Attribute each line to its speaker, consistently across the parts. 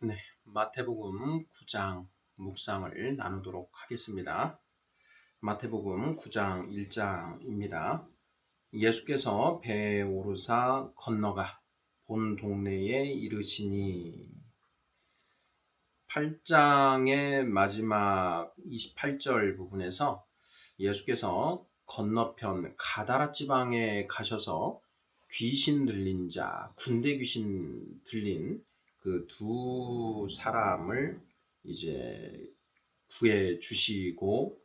Speaker 1: 네, 마태복음 9장 묵상을 나누도록 하겠습니다. 마태복음 9장 1장입니다. 예수께서 배에 오르사 건너가 본 동네에 이르시니 8장의 마지막 28절 부분에서 예수께서 건너편 가다라 지방에 가셔서 귀신 들린 자, 군대 귀신 들린 그 두 사람을 이제 구해 주시고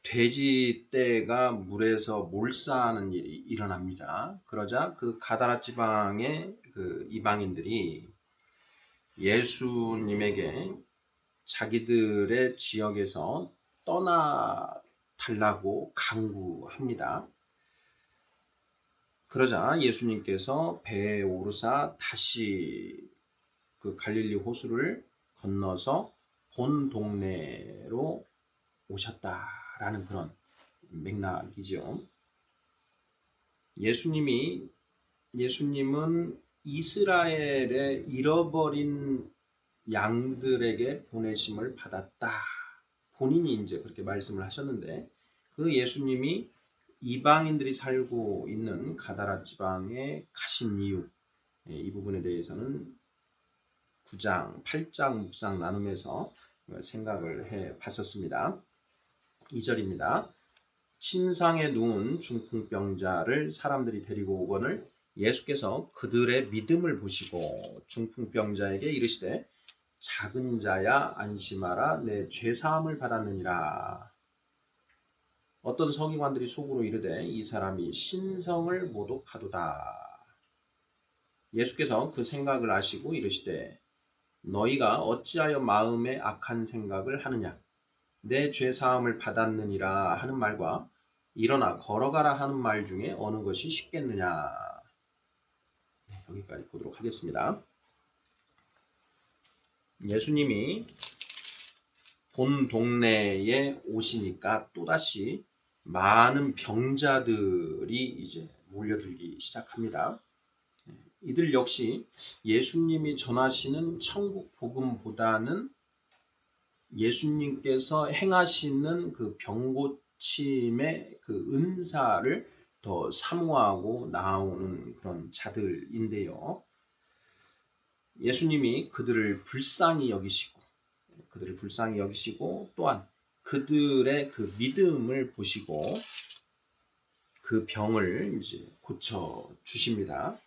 Speaker 1: 돼지 떼가 물에서 몰사하는 일이 일어납니다. 그러자 그 가다라 지방의 그 이방인들이 예수님에게 자기들의 지역에서 떠나 달라고 강구합니다. 그러자 예수님께서 배에 오르사 다시 그 갈릴리 호수를 건너서 본 동네로 오셨다라는 그런 맥락이죠. 예수님은 이스라엘의 잃어버린 양들에게 보내심을 받았다. 본인이 이제 그렇게 말씀을 하셨는데 그 예수님이 이방인들이 살고 있는 가다라 지방에 가신 이유, 이 부분에 대해서는 9장, 8장 묵상 나눔에서 생각을 해 봤었습니다. 2절입니다. 신상에 누운 중풍병자를 사람들이 데리고 오거늘 예수께서 그들의 믿음을 보시고 중풍병자에게 이르시되 작은 자야 안심하라 내 죄사함을 받았느니라. 어떤 서기관들이 속으로 이르되 이 사람이 신성을 모독하도다. 예수께서 그 생각을 아시고 이르시되 너희가 어찌하여 마음에 악한 생각을 하느냐. 내 죄사함을 받았느니라 하는 말과 일어나 걸어가라 하는 말 중에 어느 것이 쉽겠느냐. 네, 여기까지 보도록 하겠습니다. 예수님이 본 동네에 오시니까 또다시 많은 병자들이 이제 몰려들기 시작합니다. 이들 역시 예수님이 전하시는 천국 복음보다는 예수님께서 행하시는 그 병고침의 그 은사를 더 사모하고 나오는 그런 자들인데요. 예수님이 그들을 불쌍히 여기시고 또한 그들의 그 믿음을 보시고 그 병을 이제 고쳐 주십니다.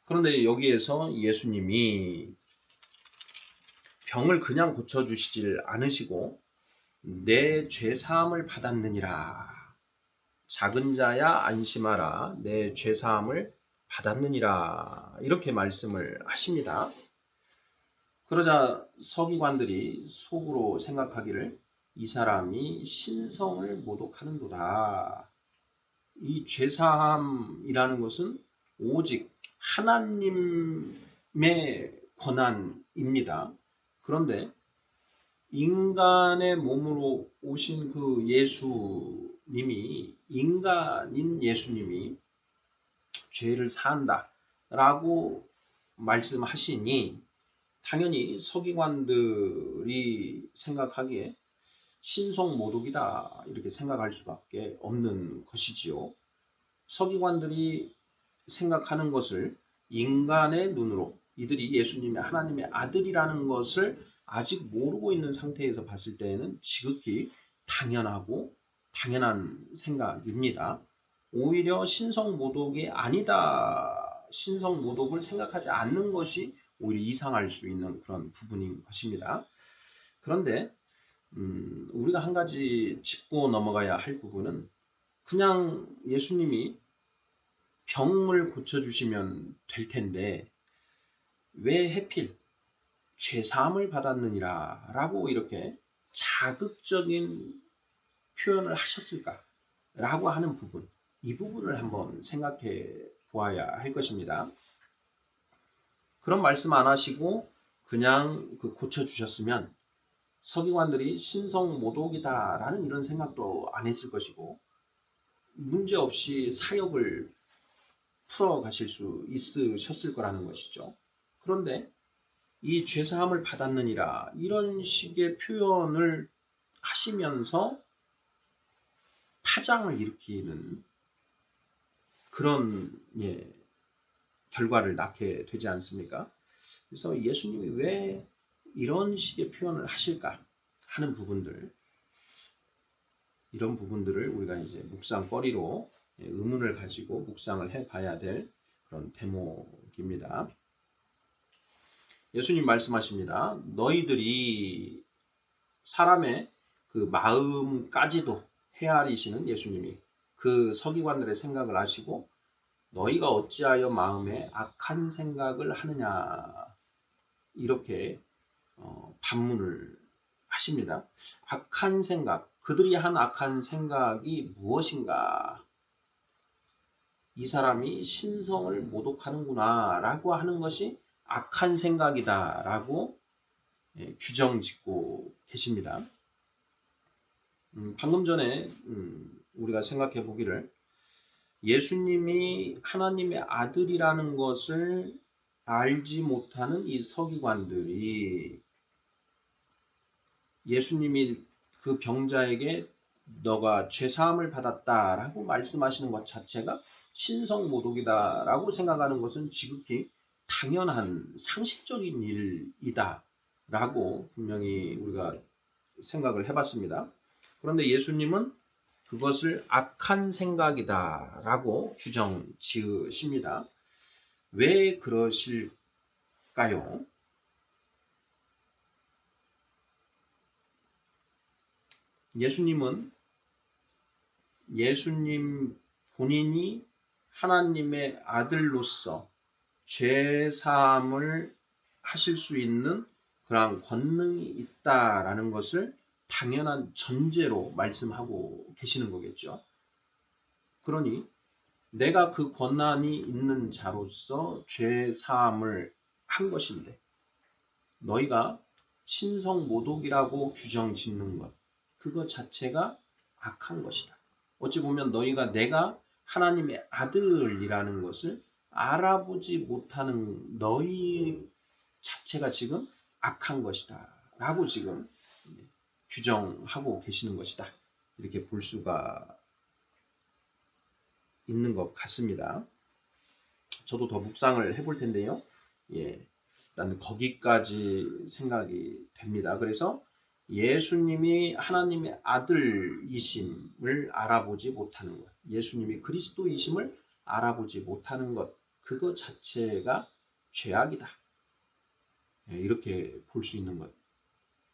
Speaker 1: 그런데 여기에서 예수님이 병을 그냥 고쳐 주시질 않으시고 내 죄사함을 받았느니라. 작은 자야 안심하라. 내 죄사함을 받았느니라. 이렇게 말씀을 하십니다. 그러자 서기관들이 속으로 생각하기를 이 사람이 신성을 모독하는도다. 이 죄사함이라는 것은 오직 하나님의 권한입니다. 그런데 인간의 몸으로 오신 그 예수님이, 인간인 예수님이 죄를 사한다 라고 말씀하시니 당연히 서기관들이 생각하기에 신성모독이다 이렇게 생각할 수밖에 없는 것이지요. 서기관들이 생각하는 것을 인간의 눈으로 이들이 예수님의 하나님의 아들이라는 것을 아직 모르고 있는 상태에서 봤을 때에는 지극히 당연한 생각입니다. 오히려 신성모독이 아니다. 신성모독을 생각하지 않는 것이 오히려 이상할 수 있는 그런 부분인 것입니다. 그런데 우리가 한 가지 짚고 넘어가야 할 부분은 그냥 예수님이 병을 고쳐주시면 될 텐데 왜 하필 죄사함을 받았느니라 라고 이렇게 자극적인 표현을 하셨을까 라고 하는 부분, 이 부분을 한번 생각해 보아야 할 것입니다. 그런 말씀 안 하시고 그냥 고쳐주셨으면 서기관들이 신성모독이다라는 이런 생각도 안 했을 것이고 문제없이 사역을 풀어 가실 수 있으셨을 거라는 것이죠. 그런데 이 죄사함을 받았느니라 이런 식의 표현을 하시면서 파장을 일으키는 그런 결과를 낳게 되지 않습니까? 그래서 예수님이 왜 이런 식의 표현을 하실까 하는 부분들, 이런 부분들을 우리가 이제 묵상거리로 의문을 가지고 묵상을 해봐야 될 그런 대목입니다. 예수님 말씀하십니다. 너희들이 사람의 그 마음까지도 헤아리시는 예수님이 그 서기관들의 생각을 아시고 너희가 어찌하여 마음에 악한 생각을 하느냐 이렇게 반문을 하십니다. 악한 생각, 그들이 한 악한 생각이 무엇인가? 이 사람이 신성을 모독하는구나 라고 하는 것이 악한 생각이다 라고 규정 짓고 계십니다. 방금 전에 우리가 생각해 보기를 예수님이 하나님의 아들이라는 것을 알지 못하는 이 서기관들이 예수님이 그 병자에게 너가 죄사함을 받았다라고 말씀하시는 것 자체가 신성모독이다라고 생각하는 것은 지극히 당연한 상식적인 일이다라고 분명히 우리가 생각을 해봤습니다. 그런데 예수님은 그것을 악한 생각이다라고 규정 지으십니다. 왜 그러실까요? 예수님 본인이 하나님의 아들로서 죄사함을 하실 수 있는 그러한 권능이 있다라는 것을 당연한 전제로 말씀하고 계시는 거겠죠. 그러니 내가 그 권한이 있는 자로서 죄사함을 한 것인데 너희가 신성모독이라고 규정 짓는 것, 그것 자체가 악한 것이다. 어찌 보면 너희가 내가 하나님의 아들이라는 것을 알아보지 못하는 너희 자체가 지금 악한 것이다 라고 지금 규정하고 계시는 것이다. 이렇게 볼 수가 있는 것 같습니다. 저도 더 묵상을 해볼 텐데요. 일단 거기까지 생각이 됩니다. 그래서 예수님이 하나님의 아들이심을 알아보지 못하는 것, 예수님이 그리스도이심을 알아보지 못하는 것, 그것 자체가 죄악이다. 이렇게 볼 수 있는 것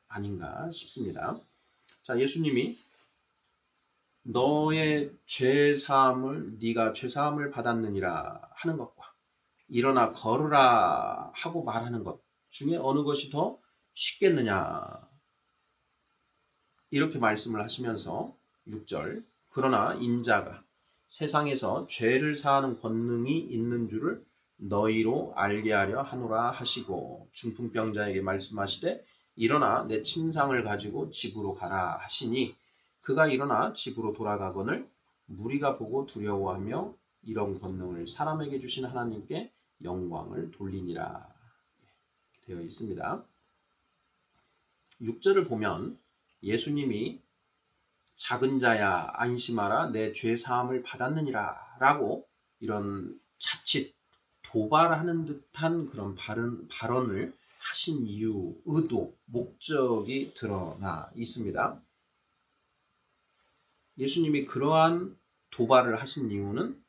Speaker 1: 아닌가 싶습니다. 자, 예수님이 너의 죄사함을 네가 죄사함을 받았느니라 하는 것과 일어나 걸으라 하고 말하는 것 중에 어느 것이 더 쉽겠느냐 이렇게 말씀을 하시면서 6절 그러나 인자가 세상에서 죄를 사하는 권능이 있는 줄을 너희로 알게 하려 하노라 하시고 중풍병자에게 말씀하시되 일어나 내 침상을 가지고 집으로 가라 하시니 그가 일어나 집으로 돌아가거늘 무리가 보고 두려워하며 이런 권능을 사람에게 주신 하나님께 영광을 돌리니라 되어 있습니다. 6절을 보면 예수님이 작은 자야 안심하라 내 죄사함을 받았느니라 라고 이런 자칫 도발하는 듯한 그런 발언을 하신 이유, 의도, 목적이 드러나 있습니다. 예수님이 그러한 도발을 하신 이유는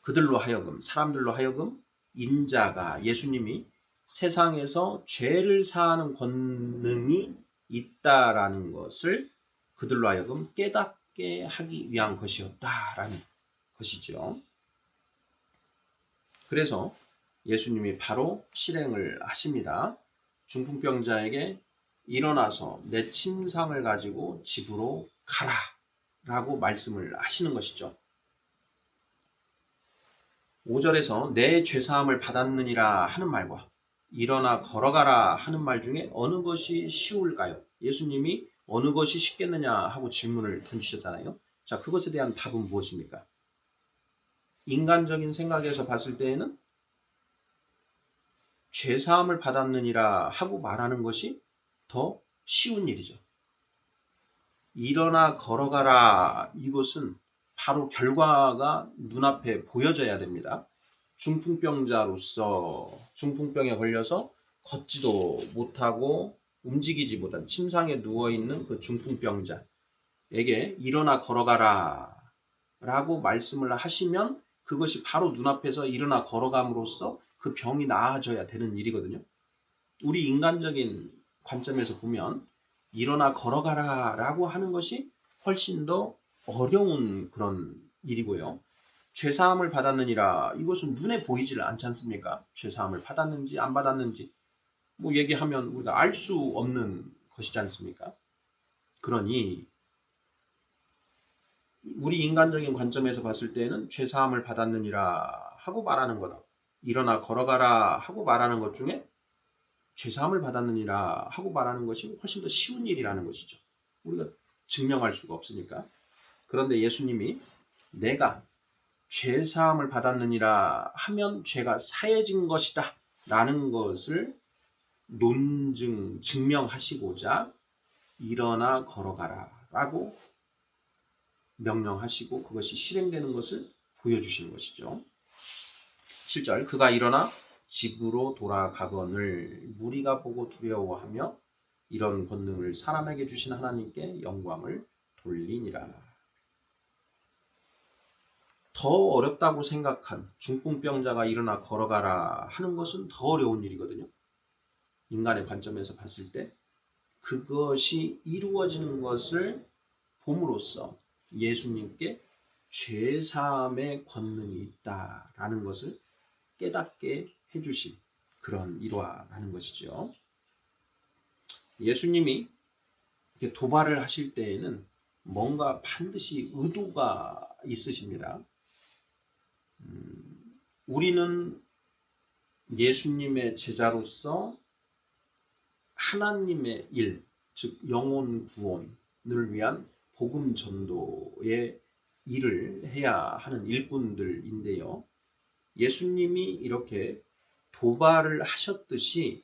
Speaker 1: 그들로 하여금, 사람들로 하여금 인자가 예수님이 세상에서 죄를 사하는 권능이 있다라는 것을 그들로 하여금 깨닫게 하기 위한 것이었다라는 것이죠. 그래서 예수님이 바로 실행을 하십니다. 중풍병자에게 일어나서 내 침상을 가지고 집으로 가라 라고 말씀을 하시는 것이죠. 5절에서 내 죄사함을 받았느니라 하는 말과 일어나 걸어가라 하는 말 중에 어느 것이 쉬울까요? 예수님이 어느 것이 쉽겠느냐 하고 질문을 던지셨잖아요. 자, 그것에 대한 답은 무엇입니까? 인간적인 생각에서 봤을 때에는 죄사함을 받았느니라 하고 말하는 것이 더 쉬운 일이죠. 일어나 걸어가라, 이것은 바로 결과가 눈앞에 보여져야 됩니다. 중풍병자로서 중풍병에 걸려서 걷지도 못하고 움직이지 못한 침상에 누워있는 그 중풍병자에게 일어나 걸어가라 라고 말씀을 하시면 그것이 바로 눈앞에서 일어나 걸어감으로써 그 병이 나아져야 되는 일이거든요. 우리 인간적인 관점에서 보면 일어나 걸어가라 라고 하는 것이 훨씬 더 어려운 그런 일이고요. 죄사함을 받았느니라, 이것은 눈에 보이질 않지 않습니까? 죄사함을 받았는지 안 받았는지 뭐 얘기하면 우리가 알 수 없는 것이지 않습니까? 그러니 우리 인간적인 관점에서 봤을 때는 죄사함을 받았느니라 하고 말하는 거다. 일어나 걸어가라 하고 말하는 것 중에 죄사함을 받았느니라 하고 말하는 것이 훨씬 더 쉬운 일이라는 것이죠. 우리가 증명할 수가 없으니까. 그런데 예수님이 내가 죄사함을 받았느니라 하면 죄가 사해진 것이다 라는 것을 증명하시고자 일어나 걸어가라 라고 명령하시고 그것이 실행되는 것을 보여주시는 것이죠. 7절, 그가 일어나 집으로 돌아가거늘 무리가 보고 두려워하며 이런 권능을 사람에게 주신 하나님께 영광을 돌리니라. 더 어렵다고 생각한 중풍병자가 일어나 걸어가라 하는 것은 더 어려운 일이거든요. 인간의 관점에서 봤을 때 그것이 이루어지는 것을 봄으로써 예수님께 죄사함의 권능이 있다라는 것을 깨닫게 해주신 그런 일화라는 것이죠. 예수님이 이렇게 도발을 하실 때에는 뭔가 반드시 의도가 있으십니다. 우리는 예수님의 제자로서 하나님의 일, 즉 영혼 구원을 위한 복음 전도의 일을 해야 하는 일꾼들인데요. 예수님이 이렇게 도발을 하셨듯이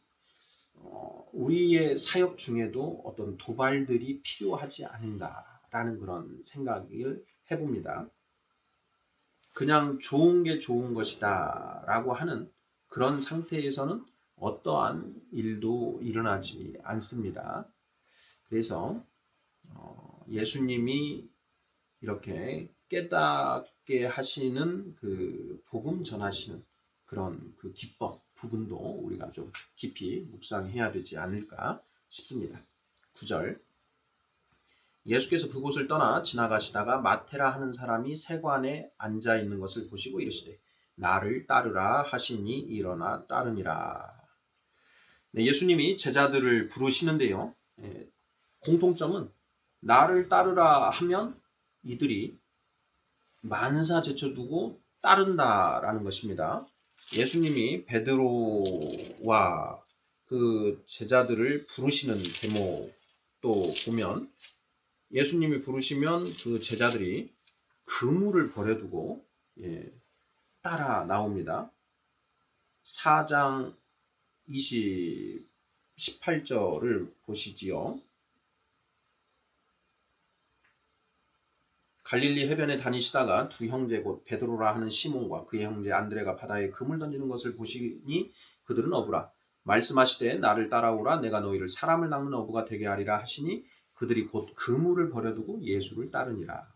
Speaker 1: 우리의 사역 중에도 어떤 도발들이 필요하지 않은가라는 그런 생각을 해봅니다. 그냥 좋은 게 좋은 것이다 라고 하는 그런 상태에서는 어떠한 일도 일어나지 않습니다. 그래서 예수님이 이렇게 깨닫게 하시는 그 복음 전하시는 그런 그 기법 부분도 우리가 좀 깊이 묵상해야 되지 않을까 싶습니다. 9절, 예수께서 그곳을 떠나 지나가시다가 마테라 하는 사람이 세관에 앉아 있는 것을 보시고 이르시되 나를 따르라 하시니 일어나 따르니라. 네, 예수님이 제자들을 부르시는데요. 공통점은 나를 따르라 하면 이들이 만사 제쳐두고 따른다라는 것입니다. 예수님이 베드로와 그 제자들을 부르시는 대목도 보면 예수님이 부르시면 그 제자들이 그물을 버려두고 따라 나옵니다. 4장 18절을 보시지요. 갈릴리 해변에 다니시다가 두 형제 곧 베드로라 하는 시몬과 그의 형제 안드레가 바다에 그물 던지는 것을 보시니 그들은 어부라. 말씀하시되 나를 따라오라 내가 너희를 사람을 낚는 어부가 되게 하리라 하시니 그들이 곧 그물을 버려두고 예수를 따르니라.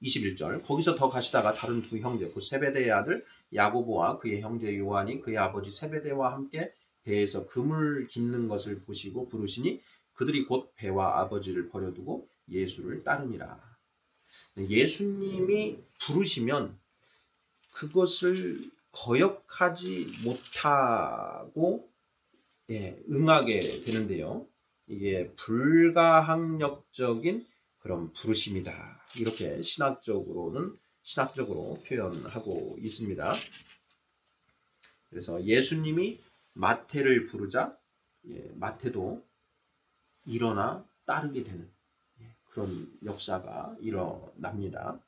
Speaker 1: 21절, 거기서 더 가시다가 다른 두 형제 곧 세베대의 아들 야고보와 그의 형제 요한이 그의 아버지 세베대와 함께 배에서 그물 깁는 것을 보시고 부르시니 그들이 곧 배와 아버지를 버려두고 예수를 따르니라. 예수님이 부르시면 그것을 거역하지 못하고 응하게 되는데요. 이게 불가항력적인 그런 부르심이다. 이렇게 신학적으로 표현하고 있습니다. 그래서 예수님이 마태를 부르자 마태도 일어나 따르게 되는 그런 역사가 일어납니다.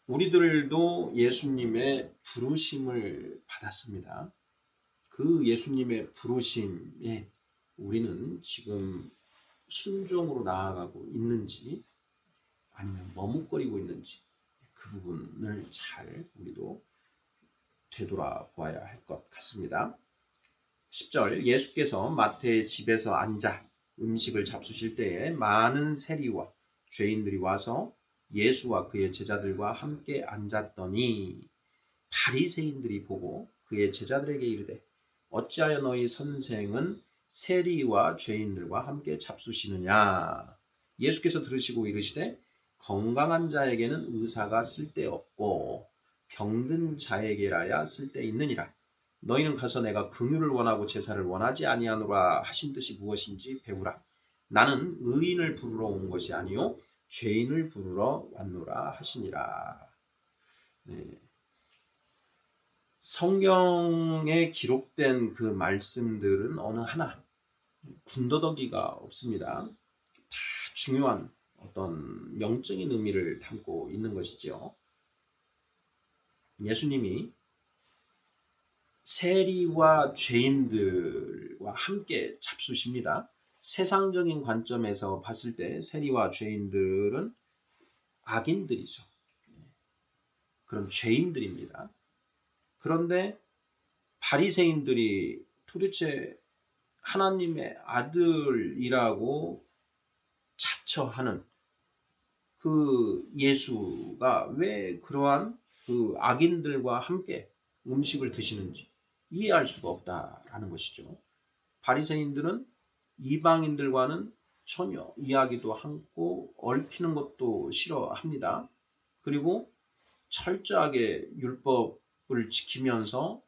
Speaker 1: 우리들도 예수님의 부르심을 받았습니다. 그 예수님의 부르심에 우리는 지금 순종으로 나아가고 있는지 아니면 머뭇거리고 있는지 그 부분을 잘 우리도 되돌아보아야 할 것 같습니다. 10절 예수께서 마태의 집에서 앉아 음식을 잡수실 때에 많은 세리와 죄인들이 와서 예수와 그의 제자들과 함께 앉았더니 바리새인들이 보고 그의 제자들에게 이르되 어찌하여 너희 선생은 세리와 죄인들과 함께 잡수시느냐. 예수께서 들으시고 이르시되 건강한 자에게는 의사가 쓸데없고 병든 자에게라야 쓸데있느니라. 너희는 가서 내가 긍휼을 원하고 제사를 원하지 아니하노라 하신 뜻이 무엇인지 배우라. 나는 의인을 부르러 온 것이 아니요 죄인을 부르러 왔노라 하시니라. 네. 성경에 기록된 그 말씀들은 어느 하나 군더더기가 없습니다. 다 중요한 어떤 영적인 의미를 담고 있는 것이죠. 예수님이 세리와 죄인들과 함께 잡수십니다. 세상적인 관점에서 봤을 때 세리와 죄인들은 악인들이죠. 그런 죄인들입니다. 그런데 바리새인들이 도대체 하나님의 아들이라고 자처하는 그 예수가 왜 그러한 그 악인들과 함께 음식을 드시는지 이해할 수가 없다라는 것이죠. 바리새인들은 이방인들과는 전혀 이야기도 않고 얽히는 것도 싫어합니다. 그리고 철저하게 율법을 지키면서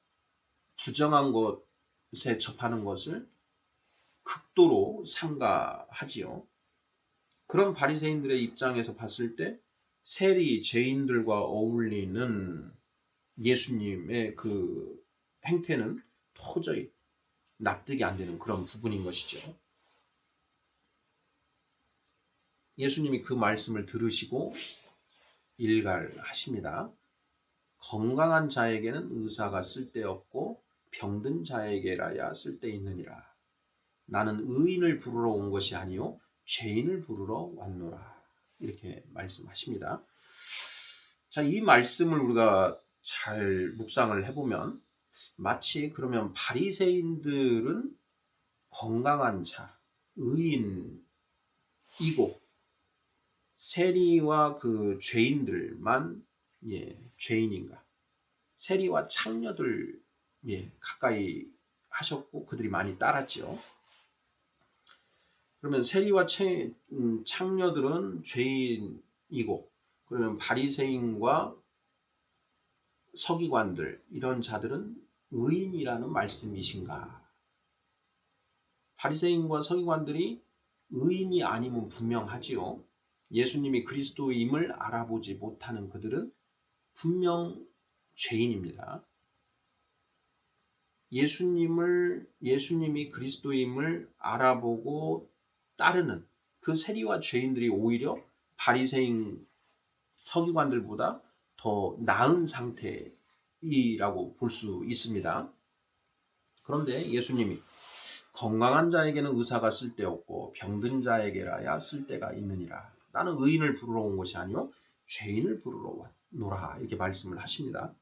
Speaker 1: 부정한 것에 접하는 것을 극도로 삼가하지요. 그런 바리새인들의 입장에서 봤을 때 세리 죄인들과 어울리는 예수님의 그 행태는 도저히 납득이 안 되는 그런 부분인 것이죠. 예수님이 그 말씀을 들으시고 일갈하십니다. 건강한 자에게는 의사가 쓸데없고 병든 자에게라야 쓸데있느니라. 나는 의인을 부르러 온 것이 아니요 죄인을 부르러 왔노라. 이렇게 말씀하십니다. 자, 이 말씀을 우리가 잘 묵상을 해보면 마치 그러면 바리새인들은 건강한 자, 의인이고 세리와 그 죄인들만 죄인인가? 세리와 창녀들 가까이 하셨고 그들이 많이 따랐죠. 그러면 세리와 창녀들은 죄인이고 그러면 바리새인과 서기관들 이런 자들은 의인이라는 말씀이신가? 바리새인과 서기관들이 의인이 아니면 분명하지요. 예수님이 그리스도임을 알아보지 못하는 그들은 분명 죄인입니다. 예수님이 그리스도임을 알아보고 따르는 그 세리와 죄인들이 오히려 바리새인 서기관들보다 더 나은 상태이라고 볼 수 있습니다. 그런데 예수님이 건강한 자에게는 의사가 쓸데없고 병든 자에게라야 쓸데가 있느니라. 나는 의인을 부르러 온 것이 아니요 죄인을 부르러 왔노라. 이렇게 말씀을 하십니다.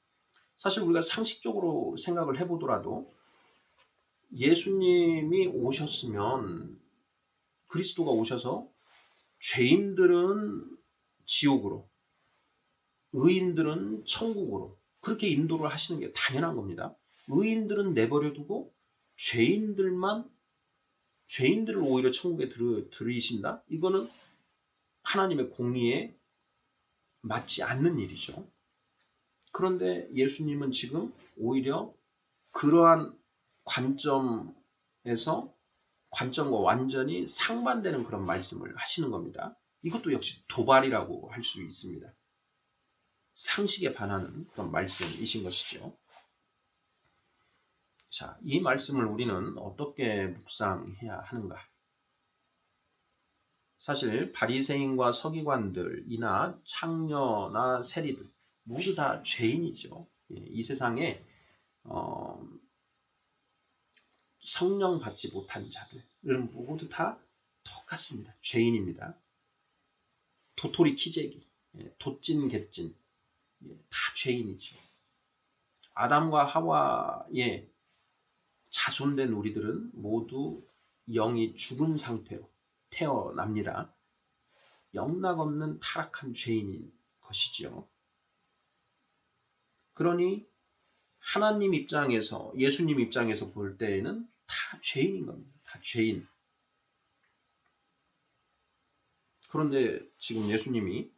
Speaker 1: 사실 우리가 상식적으로 생각을 해보더라도 예수님이 오셨으면 그리스도가 오셔서 죄인들은 지옥으로 의인들은 천국으로 그렇게 인도를 하시는 게 당연한 겁니다. 의인들은 내버려두고 죄인들을 오히려 천국에 들이신다? 이거는 하나님의 공의에 맞지 않는 일이죠. 그런데 예수님은 지금 오히려 그러한 관점과 완전히 상반되는 그런 말씀을 하시는 겁니다. 이것도 역시 도발이라고 할 수 있습니다. 상식에 반하는 그런 말씀이신 것이죠. 자, 이 말씀을 우리는 어떻게 묵상해야 하는가? 사실 바리새인과 서기관들이나 창녀나 세리들 모두 다 죄인이죠. 이 세상에 성령 받지 못한 자들은 모두 다 똑같습니다. 죄인입니다. 도토리 키재기, 돛진 개찐, 다 죄인이죠. 아담과 하와의 자손된 우리들은 모두 영이 죽은 상태로 태어납니다. 영락없는 타락한 죄인인 것이지요. 그러니 하나님 입장에서, 예수님 입장에서 볼 때에는 다 죄인인 겁니다. 다 죄인. 그런데 지금 예수님이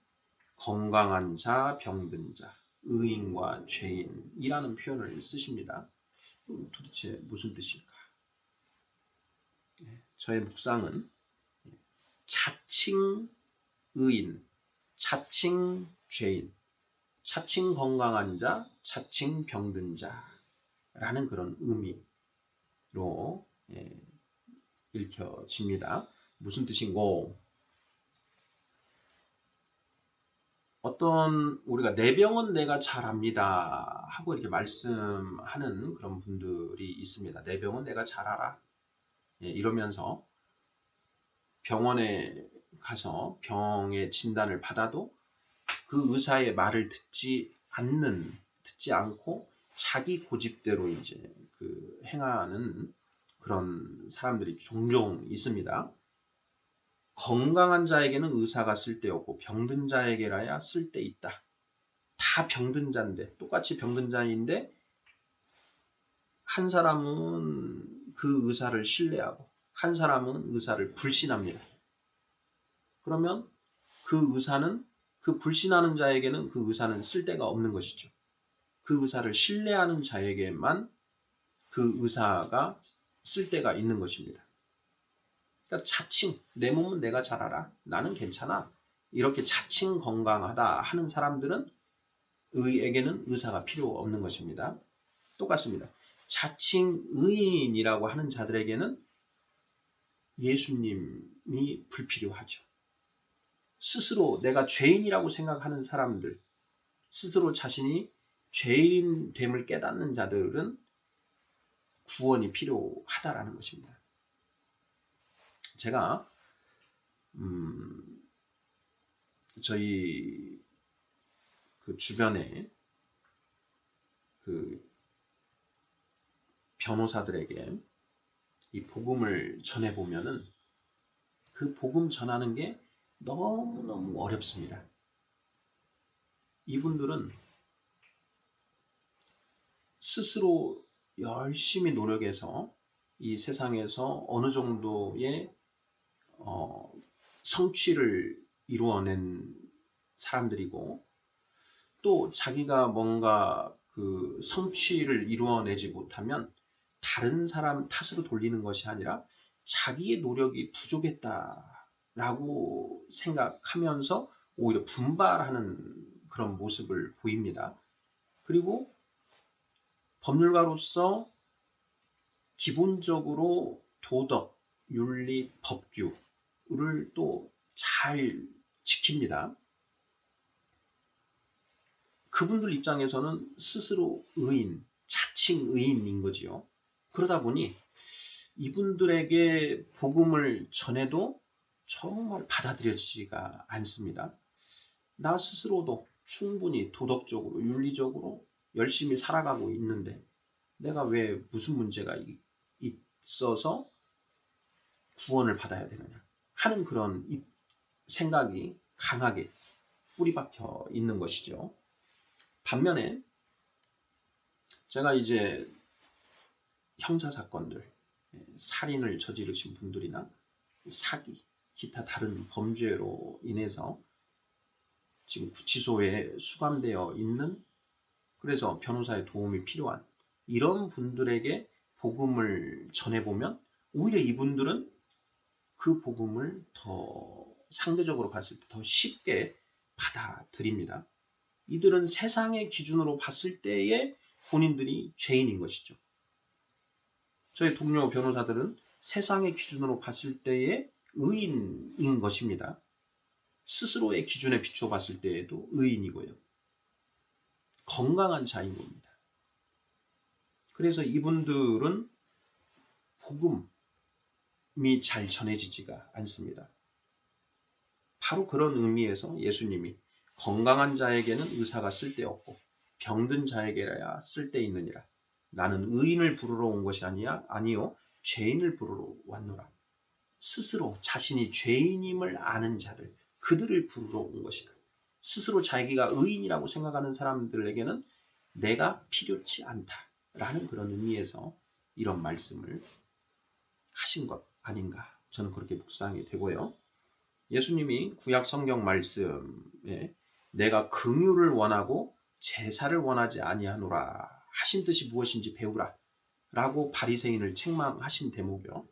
Speaker 1: 건강한 자, 병든 자, 의인과 죄인이라는 표현을 쓰십니다. 도대체 무슨 뜻일까? 저의 묵상은 차칭 의인, 차칭 죄인, 차칭 건강한 자, 차칭 병든 자라는 그런 의미로 읽혀집니다. 무슨 뜻인고? 어떤 우리가 내 병은 내가 잘 압니다 하고 이렇게 말씀하는 그런 분들이 있습니다. 내 병은 내가 잘 알아. 이러면서 병원에 가서 병의 진단을 받아도 그 의사의 말을 듣지 않고 자기 고집대로 이제 행하는 그런 사람들이 종종 있습니다. 건강한 자에게는 의사가 쓸데없고 병든 자에게라야 쓸데있다. 다 병든 자인데, 똑같이 병든 자인데 한 사람은 그 의사를 신뢰하고 한 사람은 의사를 불신합니다. 그러면 그 의사는, 그 불신하는 자에게는 그 의사는 쓸데가 없는 것이죠. 그 의사를 신뢰하는 자에게만 그 의사가 쓸데가 있는 것입니다. 그러니까 자칭, 내 몸은 내가 잘 알아. 나는 괜찮아. 이렇게 자칭 건강하다 하는 사람들은 에게는 의사가 필요 없는 것입니다. 똑같습니다. 자칭 의인이라고 하는 자들에게는 예수님이 불필요하죠. 스스로 내가 죄인이라고 생각하는 사람들, 스스로 자신이 죄인됨을 깨닫는 자들은 구원이 필요하다라는 것입니다. 제가 저희 주변에 변호사들에게 이 복음을 전해보면은 그 복음 전하는 게 너무너무 어렵습니다. 이분들은 스스로 열심히 노력해서 이 세상에서 어느 정도의 성취를 이루어낸 사람들이고, 또 자기가 뭔가 성취를 이루어내지 못하면 다른 사람 탓으로 돌리는 것이 아니라 자기의 노력이 부족했다라고 생각하면서 오히려 분발하는 그런 모습을 보입니다. 그리고 법률가로서 기본적으로 도덕, 윤리, 법규를 또 잘 지킵니다. 그분들 입장에서는 스스로 의인, 자칭 의인인 거지요. 그러다 보니 이분들에게 복음을 전해도 정말 받아들여지지가 않습니다. 나 스스로도 충분히 도덕적으로, 윤리적으로 열심히 살아가고 있는데 내가 왜 무슨 문제가 있어서 구원을 받아야 되느냐 하는 그런 생각이 강하게 뿌리박혀 있는 것이죠. 반면에 제가 이제 형사사건들, 살인을 저지르신 분들이나 사기, 기타 다른 범죄로 인해서 지금 구치소에 수감되어 있는, 그래서 변호사의 도움이 필요한 이런 분들에게 복음을 전해보면 오히려 이분들은 그 복음을 더 상대적으로 봤을 때 더 쉽게 받아들입니다. 이들은 세상의 기준으로 봤을 때에 본인들이 죄인인 것이죠. 저희 동료 변호사들은 세상의 기준으로 봤을 때에 의인인 것입니다. 스스로의 기준에 비춰 봤을 때에도 의인이고요. 건강한 자인 겁니다. 그래서 이분들은 복음이 잘 전해지지가 않습니다. 바로 그런 의미에서 예수님이 건강한 자에게는 의사가 쓸데없고 병든 자에게야 쓸데있느니라. 나는 의인을 부르러 온 것이 아니요 죄인을 부르러 왔노라. 스스로 자신이 죄인임을 아는 자들, 그들을 부르러 온 것이다. 스스로 자기가 의인이라고 생각하는 사람들에게는 내가 필요치 않다라는 그런 의미에서 이런 말씀을 하신 것 아닌가, 저는 그렇게 묵상이 되고요. 예수님이 구약 성경 말씀에 내가 긍휼을 원하고 제사를 원하지 아니하노라 하신 뜻이 무엇인지 배우라 라고 바리새인을 책망하신 대목이요.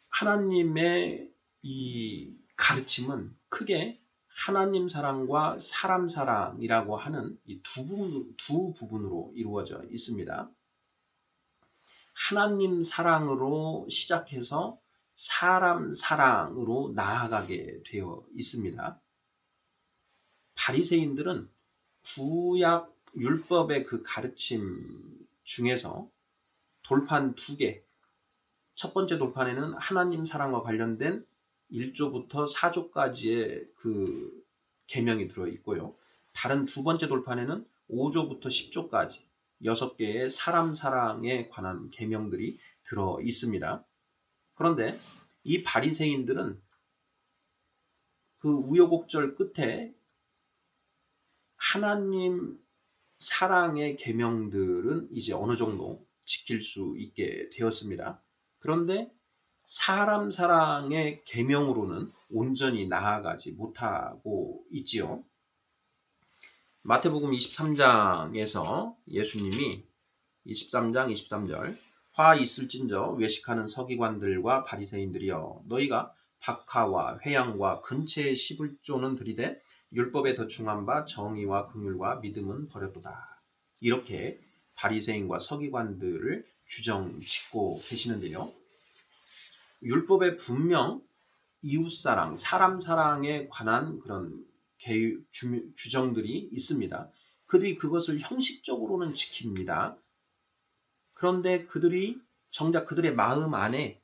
Speaker 1: 하나님의 이 가르침은 크게 하나님 사랑과 사람 사랑이라고 하는 이 두 부분으로 이루어져 있습니다. 하나님 사랑으로 시작해서 사람 사랑으로 나아가게 되어 있습니다. 바리새인들은 구약 율법의 그 가르침 중에서 돌판 2개, 첫 번째 돌판에는 하나님 사랑과 관련된 1조부터 4조까지의 그 계명이 들어 있고요. 다른 두 번째 돌판에는 5조부터 10조까지 6개의 사람 사랑에 관한 계명들이 들어 있습니다. 그런데 이 바리새인들은 그 우여곡절 끝에 하나님 사랑의 계명들은 이제 어느 정도 지킬 수 있게 되었습니다. 그런데 사람 사랑의 계명으로는 온전히 나아가지 못하고 있지요. 마태복음 23장에서 예수님이 23장 23절 화 있을진저 외식하는 서기관들과 바리새인들이여 너희가 박하와 회양과 근체의 11조는 들이되 율법에 덧충한 바 정의와 긍휼과 믿음은 버렸도다. 이렇게 바리새인과 서기관들을 규정짓고 계시는데요. 율법에 분명 이웃사랑, 사람 사랑에 관한 그런 규정들이 있습니다. 그들이 그것을 형식적으로는 지킵니다. 그런데 그들이 정작 그들의 마음 안에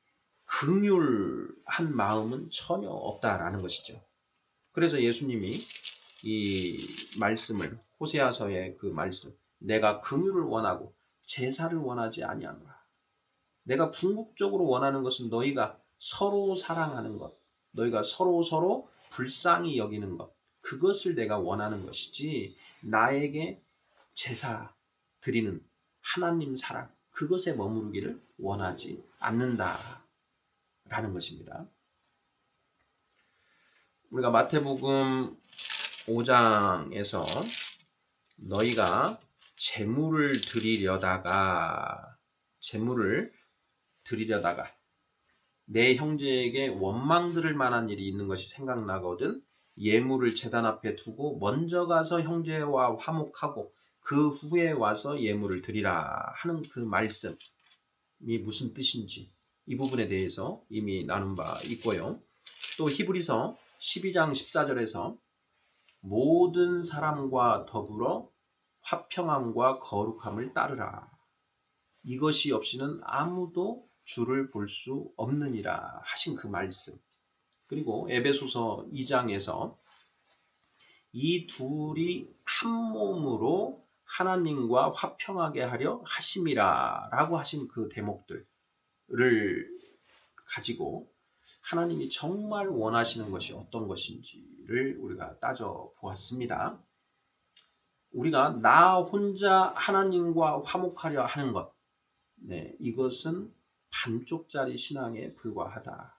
Speaker 1: 긍휼한 마음은 전혀 없다라는 것이죠. 그래서 예수님이 이 말씀을, 호세아서의 그 말씀, 내가 긍휼을 원하고 제사를 원하지 아니하노라. 내가 궁극적으로 원하는 것은 너희가 서로 사랑하는 것, 너희가 서로 불쌍히 여기는 것, 그것을 내가 원하는 것이지 나에게 제사 드리는 하나님 사랑, 그것에 머무르기를 원하지 않는다라는 것입니다. 우리가 마태복음 5장에서 너희가 제물을 드리려다가 내 형제에게 원망 들을 만한 일이 있는 것이 생각나거든 예물을 제단 앞에 두고 먼저 가서 형제와 화목하고 그 후에 와서 예물을 드리라 하는 그 말씀이 무슨 뜻인지 이 부분에 대해서 이미 나눈 바 있고요. 또 히브리서 12장 14절에서 모든 사람과 더불어 화평함과 거룩함을 따르라. 이것이 없이는 아무도 주를 볼 수 없느니라 하신 그 말씀. 그리고 에베소서 2장에서 이 둘이 한 몸으로 하나님과 화평하게 하려 하심이라 라고 하신 그 대목들을 가지고 하나님이 정말 원하시는 것이 어떤 것인지를 우리가 따져보았습니다. 우리가 나 혼자 하나님과 화목하려 하는 것, 이것은 반쪽짜리 신앙에 불과하다.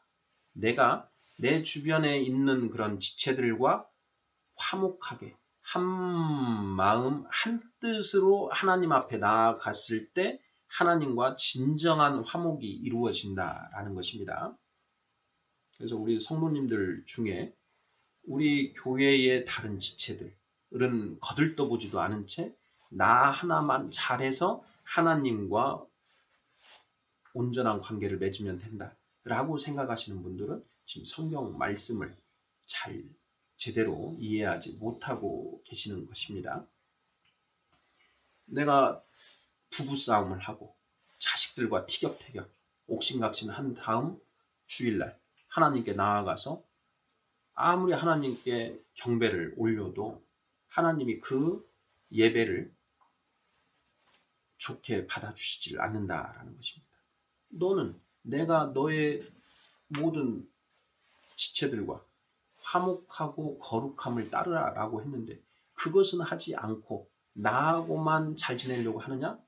Speaker 1: 내가 내 주변에 있는 그런 지체들과 화목하게 한 마음 한 뜻으로 하나님 앞에 나아갔을 때 하나님과 진정한 화목이 이루어진다라는 것입니다. 그래서 우리 성도님들 중에 우리 교회의 다른 지체들은 거들떠보지도 않은 채 나 하나만 잘해서 하나님과 온전한 관계를 맺으면 된다라고 생각하시는 분들은 지금 성경 말씀을 잘 제대로 이해하지 못하고 계시는 것입니다. 내가 부부싸움을 하고 자식들과 티격태격 옥신각신한 다음 주일날 하나님께 나아가서 아무리 하나님께 경배를 올려도 하나님이 그 예배를 좋게 받아주시질 않는다라는 것입니다. 너는 내가 너의 모든 지체들과 화목하고 거룩함을 따르라라고 했는데 그것은 하지 않고 나하고만 잘 지내려고 하느냐?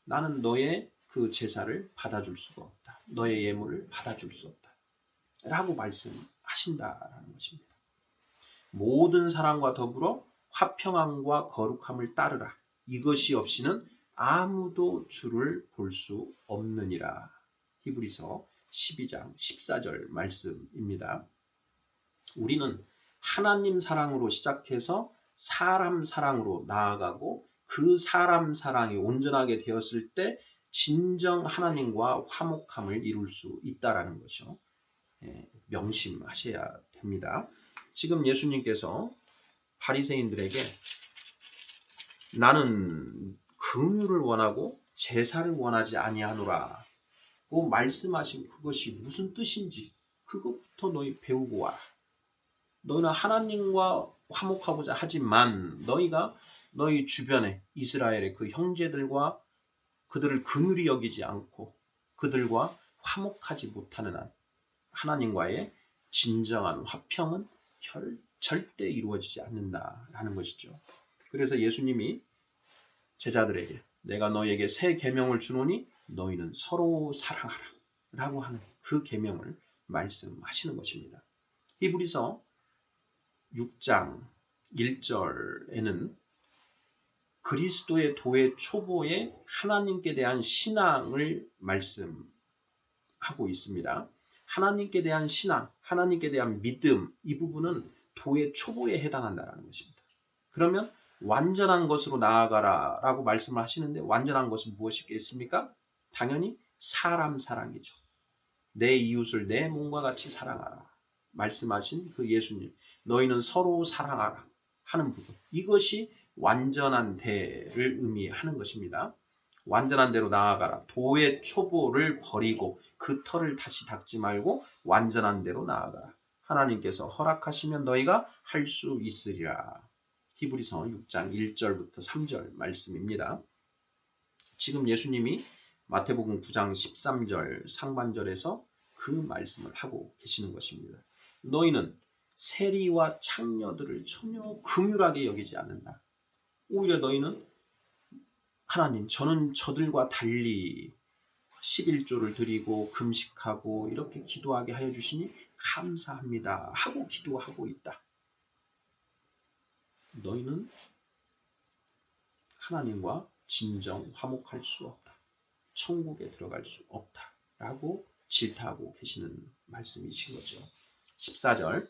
Speaker 1: 나는 너의 그 제사를 받아줄 수가 없다. 너의 예물을 받아줄 수 없다. 라고 말씀하신다라는 것입니다. 모든 사람과 더불어 화평함과 거룩함을 따르라. 이것이 없이는 아무도 주를 볼 수 없느니라. 히브리서 12장 14절 말씀입니다. 우리는 하나님 사랑으로 시작해서 사람 사랑으로 나아가고 그 사람 사랑이 온전하게 되었을 때 진정 하나님과 화목함을 이룰 수 있다라는 것이요. 명심하셔야 됩니다. 지금 예수님께서 바리새인들에게 나는 긍휼을 원하고 제사를 원하지 아니하노라고 말씀하신 그것이 무슨 뜻인지 그것부터 너희 배우고 와라. 너는 하나님과 화목하고자 하지만 너희가 너희 주변에 이스라엘의 그 형제들과 그들을 긍휼히 여기지 않고 그들과 화목하지 못하는 한 하나님과의 진정한 화평은 절대 이루어지지 않는다라는 것이죠. 그래서 예수님이 제자들에게 내가 너희에게 새 계명을 주노니 너희는 서로 사랑하라 라고 하는 그 계명을 말씀하시는 것입니다. 히브리서 6장 1절에는 그리스도의 도의 초보에 하나님께 대한 신앙을 말씀하고 있습니다. 하나님께 대한 신앙, 하나님께 대한 믿음, 이 부분은 도의 초보에 해당한다는 것입니다. 그러면 완전한 것으로 나아가라 라고 말씀을 하시는데 완전한 것은 무엇이겠습니까? 당연히 사람 사랑이죠. 내 이웃을 내 몸과 같이 사랑하라. 말씀하신 그 예수님, 너희는 서로 사랑하라 하는 부분. 이것이 완전한 대를 의미하는 것입니다. 완전한 대로 나아가라. 도의 초보를 버리고 그 털을 다시 닦지 말고 완전한 대로 나아가라. 하나님께서 허락하시면 너희가 할 수 있으리라. 히브리서 6장 1절부터 3절 말씀입니다. 지금 예수님이 마태복음 9장 13절 상반절에서 그 말씀을 하고 계시는 것입니다. 너희는 세리와 창녀들을 전혀 긍휼하게 여기지 않는다. 오히려 너희는 하나님, 저는 저들과 달리 11조를 드리고 금식하고 이렇게 기도하게 하여 주시니 감사합니다 하고 기도하고 있다. 너희는 하나님과 진정 화목할 수 없다. 천국에 들어갈 수 없다. 라고 질타하고 계시는 말씀이신 거죠. 14절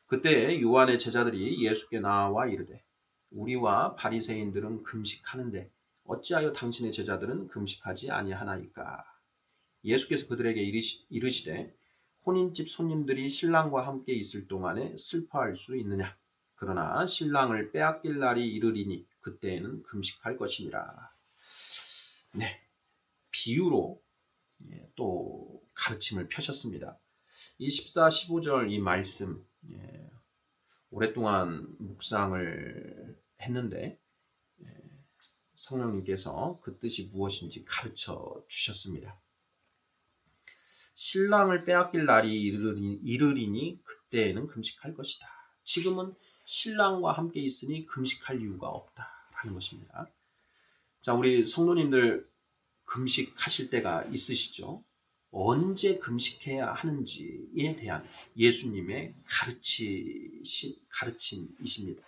Speaker 1: 그때 요한의 제자들이 예수께 나와 이르되 우리와 바리새인들은 금식하는데 어찌하여 당신의 제자들은 금식하지 아니하나이까. 예수께서 그들에게 이르시되 혼인집 손님들이 신랑과 함께 있을 동안에 슬퍼할 수 있느냐. 그러나 신랑을 빼앗길 날이 이르리니 그때에는 금식할 것이니라. 네, 비유로 또 가르침을 펴셨습니다. 이 14, 15절 이 말씀 오랫동안 묵상을 했는데 성령님께서 그 뜻이 무엇인지 가르쳐 주셨습니다. 신랑을 빼앗길 날이 이르리니 그때에는 금식할 것이다. 지금은 신랑과 함께 있으니 금식할 이유가 없다라는 것입니다. 자, 우리 성도님들 금식하실 때가 있으시죠? 언제 금식해야 하는지에 대한 예수님의 가르침이십니다.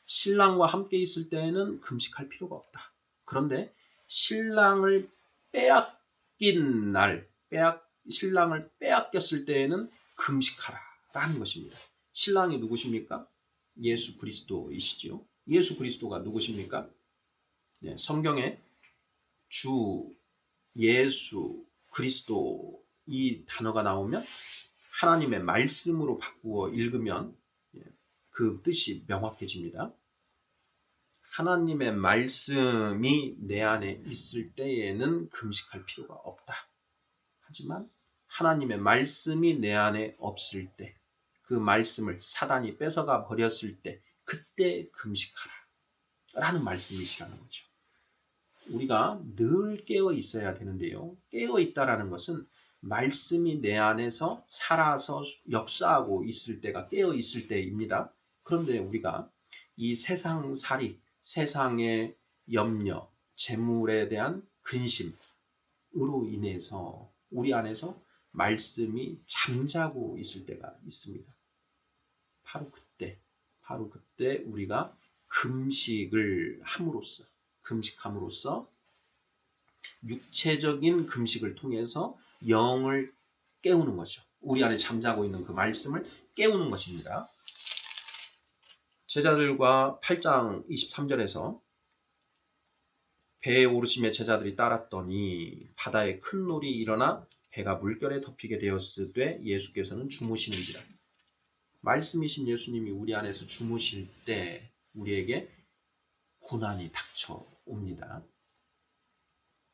Speaker 1: 신랑과 함께 있을 때에는 금식할 필요가 없다. 그런데 신랑을 빼앗긴 날, 신랑을 빼앗겼을 때에는 금식하라 라는 것입니다. 신랑이 누구십니까? 예수 그리스도이시지요. 예수 그리스도가 누구십니까? 네, 성경에 주, 예수, 그리스도 이 단어가 나오면 하나님의 말씀으로 바꾸어 읽으면 그 뜻이 명확해집니다. 하나님의 말씀이 내 안에 있을 때에는 금식할 필요가 없다. 하지만 하나님의 말씀이 내 안에 없을 때, 그 말씀을 사단이 뺏어가 버렸을 때, 그때 금식하라 라는 말씀이시라는 거죠. 우리가 늘 깨어 있어야 되는데요. 깨어 있다라는 것은 말씀이 내 안에서 살아서 역사하고 있을 때가 깨어 있을 때입니다. 그런데 우리가 이 세상살이, 세상의 염려, 재물에 대한 근심으로 인해서 우리 안에서 말씀이 잠자고 있을 때가 있습니다. 바로 그때 우리가 금식함으로써 육체적인 금식을 통해서 영을 깨우는 거죠. 우리 안에 잠자고 있는 그 말씀을 깨우는 것입니다. 제자들과 8장 23절에서 배에 오르심에 제자들이 따랐더니 바다에 큰 놀이 일어나 배가 물결에 덮이게 되었으되 예수께서는 주무시는지라. 말씀이신 예수님이 우리 안에서 주무실 때 우리에게 고난이 닥쳐옵니다.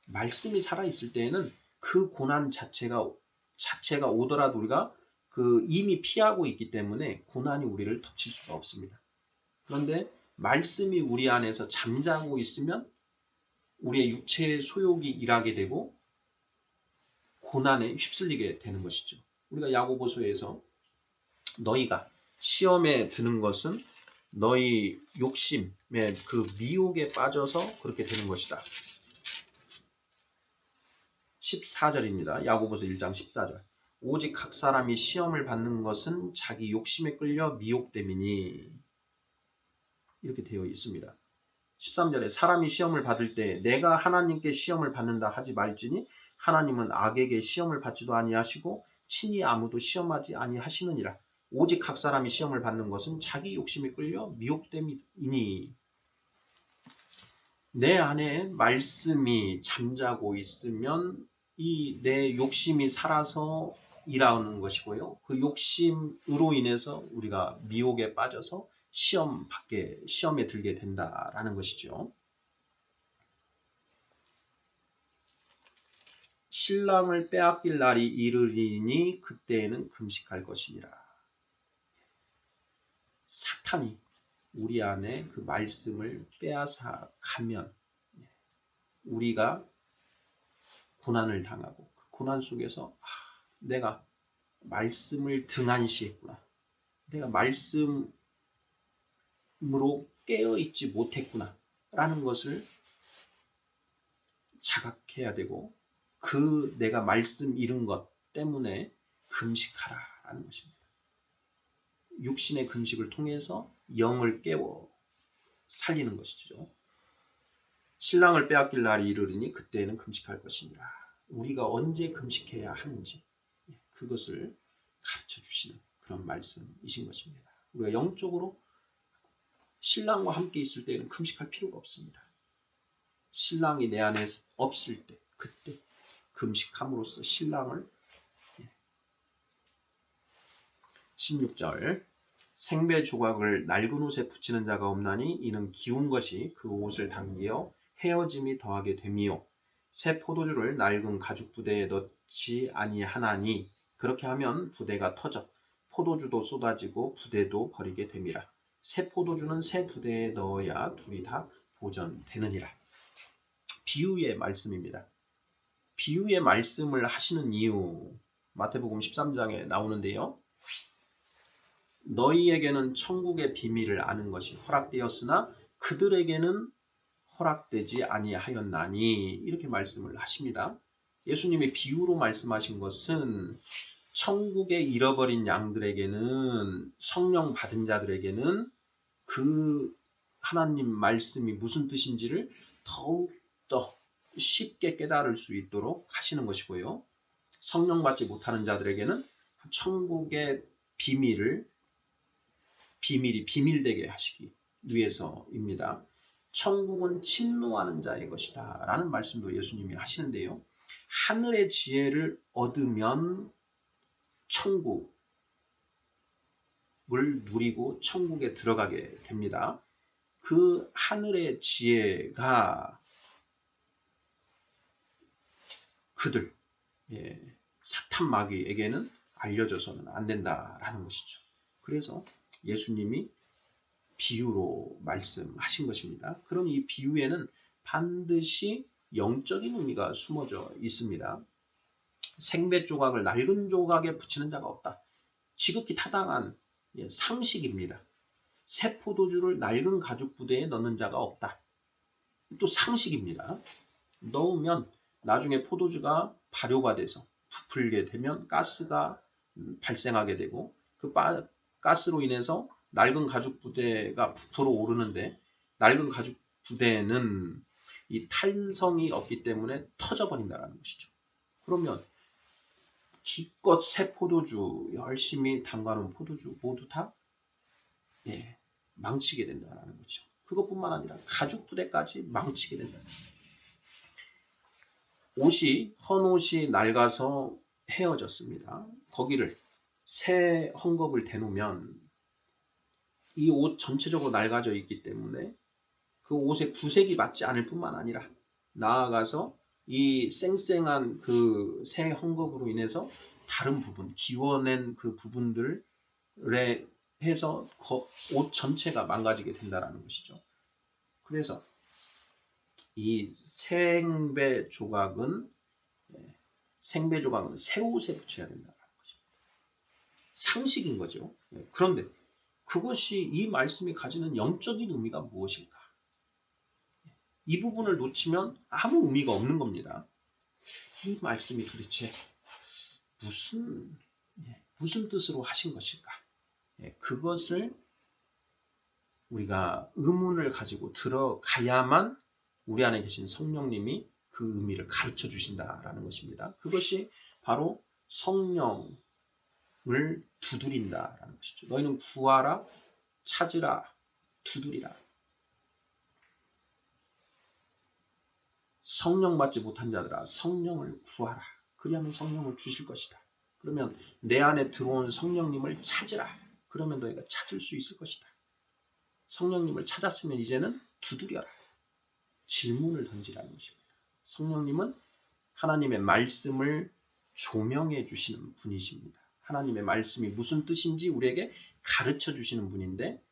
Speaker 1: 말씀이 살아있을 때에는 그 고난 자체가 오더라도 우리가 이미 피하고 있기 때문에 고난이 우리를 덮칠 수가 없습니다. 그런데 말씀이 우리 안에서 잠자고 있으면 우리의 육체의 소욕이 일하게 되고 고난에 휩쓸리게 되는 것이죠. 우리가 야고보서에서 너희가 시험에 드는 것은 너희 욕심의 그 미혹에 빠져서 그렇게 되는 것이다. 14절입니다. 야고보서 1장 14절. 오직 각 사람이 시험을 받는 것은 자기 욕심에 끌려 미혹됨이니 이렇게 되어 있습니다. 13절에 사람이 시험을 받을 때 내가 하나님께 시험을 받는다 하지 말지니 하나님은 악에게 시험을 받지도 아니하시고 친히 아무도 시험하지 아니하시느니라. 오직 각 사람이 시험을 받는 것은 자기 욕심에 끌려 미혹됨이니 내 안에 말씀이 잠자고 있으면 이 내 욕심이 살아서 일하는 것이고요. 그 욕심으로 인해서 우리가 미혹에 빠져서 시험에 들게 된다라는 것이죠. 신랑을 빼앗길 날이 이르리니 그때에는 금식할 것이니라. 사탄이 우리 안에 그 말씀을 빼앗아 가면 우리가 고난을 당하고 그 고난 속에서 내가 말씀을 등한시했구나. 내가 말씀으로 깨어있지 못했구나. 라는 것을 자각해야 되고 내가 말씀 잃은 것 때문에 금식하라 라는 것입니다. 육신의 금식을 통해서 영을 깨워 살리는 것이죠. 신랑을 빼앗길 날이 이르리니 그때에는 금식할 것이니라. 우리가 언제 금식해야 하는지 그것을 가르쳐 주시는 그런 말씀이신 것입니다. 우리가 영적으로 신랑과 함께 있을 때에는 금식할 필요가 없습니다. 신랑이 내 안에 없을 때 그때 금식함으로써 신랑을 16절 생배 조각을 낡은 옷에 붙이는 자가 없나니 이는 기운 것이 그 옷을 당기어 헤어짐이 더하게 됨이요 새 포도주를 낡은 가죽 부대에 넣지 아니하나니 그렇게 하면 부대가 터져 포도주도 쏟아지고 부대도 버리게 됨이라. 새 포도주는 새 부대에 넣어야 둘이 다 보존되느니라. 비유의 말씀입니다. 비유의 말씀을 하시는 이유 마태복음 13장에 나오는데요. 너희에게는 천국의 비밀을 아는 것이 허락되었으나 그들에게는 허락되지 아니하였나니 이렇게 말씀을 하십니다. 예수님이 비유로 말씀하신 것은 천국에 잃어버린 양들에게는 성령 받은 자들에게는 그 하나님 말씀이 무슨 뜻인지를 더욱더 쉽게 깨달을 수 있도록 하시는 것이고요. 성령 받지 못하는 자들에게는 천국의 비밀이 비밀되게 하시기 위해서입니다. 천국은 침노하는 자의 것이다 라는 말씀도 예수님이 하시는데요. 하늘의 지혜를 얻으면 천국을 누리고 천국에 들어가게 됩니다. 그 하늘의 지혜가 그들, 사탄 마귀에게는 알려져서는 안 된다라는 것이죠. 그래서 예수님이 비유로 말씀하신 것입니다. 그럼 이 비유에는 반드시 영적인 의미가 숨어져 있습니다. 생배 조각을 낡은 조각에 붙이는 자가 없다. 지극히 타당한 상식입니다. 새 포도주를 낡은 가죽 부대에 넣는 자가 없다. 또 상식입니다. 넣으면 나중에 포도주가 발효가 돼서 부풀게 되면 가스가 발생하게 되고 그 가스로 인해서 낡은 가죽 부대가 부풀어 오르는데 낡은 가죽 부대는 이 탄성이 없기 때문에 터져버린다는 것이죠. 그러면 기껏 새 포도주 열심히 담가놓은 포도주 모두 다 망치게 된다는 거죠. 그것뿐만 아니라 가죽 부대까지 망치게 된다는 거죠. 헌 옷이 낡아서 헤어졌습니다. 거기를 새 헝겊을 대놓으면 이 옷 전체적으로 낡아져 있기 때문에 그 옷의 구색이 맞지 않을 뿐만 아니라 나아가서 이 쌩쌩한 그 새 헝겊으로 인해서 다른 부분, 기워낸 그 부분들에 해서 옷 전체가 망가지게 된다는 것이죠. 그래서 이 생배 조각은 새 옷에 붙여야 된다는 거죠. 상식인 거죠. 그런데 그것이 이 말씀이 가지는 영적인 의미가 무엇일까? 이 부분을 놓치면 아무 의미가 없는 겁니다. 이 말씀이 도대체 무슨 뜻으로 하신 것일까? 그것을 우리가 의문을 가지고 들어가야만 우리 안에 계신 성령님이 그 의미를 가르쳐 주신다라는 것입니다. 그것이 바로 성령을 두드린다라는 것이죠. 너희는 구하라, 찾으라, 두드리라. 성령 받지 못한 자들아, 성령을 구하라. 그리하면 성령을 주실 것이다. 그러면 내 안에 들어온 성령님을 찾으라. 그러면 너희가 찾을 수 있을 것이다. 성령님을 찾았으면 이제는 두드려라. 질문을 던지라는 것입니다. 성령님은 하나님의 말씀을 조명해 주시는 분이십니다. 하나님의 말씀이 무슨 뜻인지 우리에게 가르쳐 주시는 분인데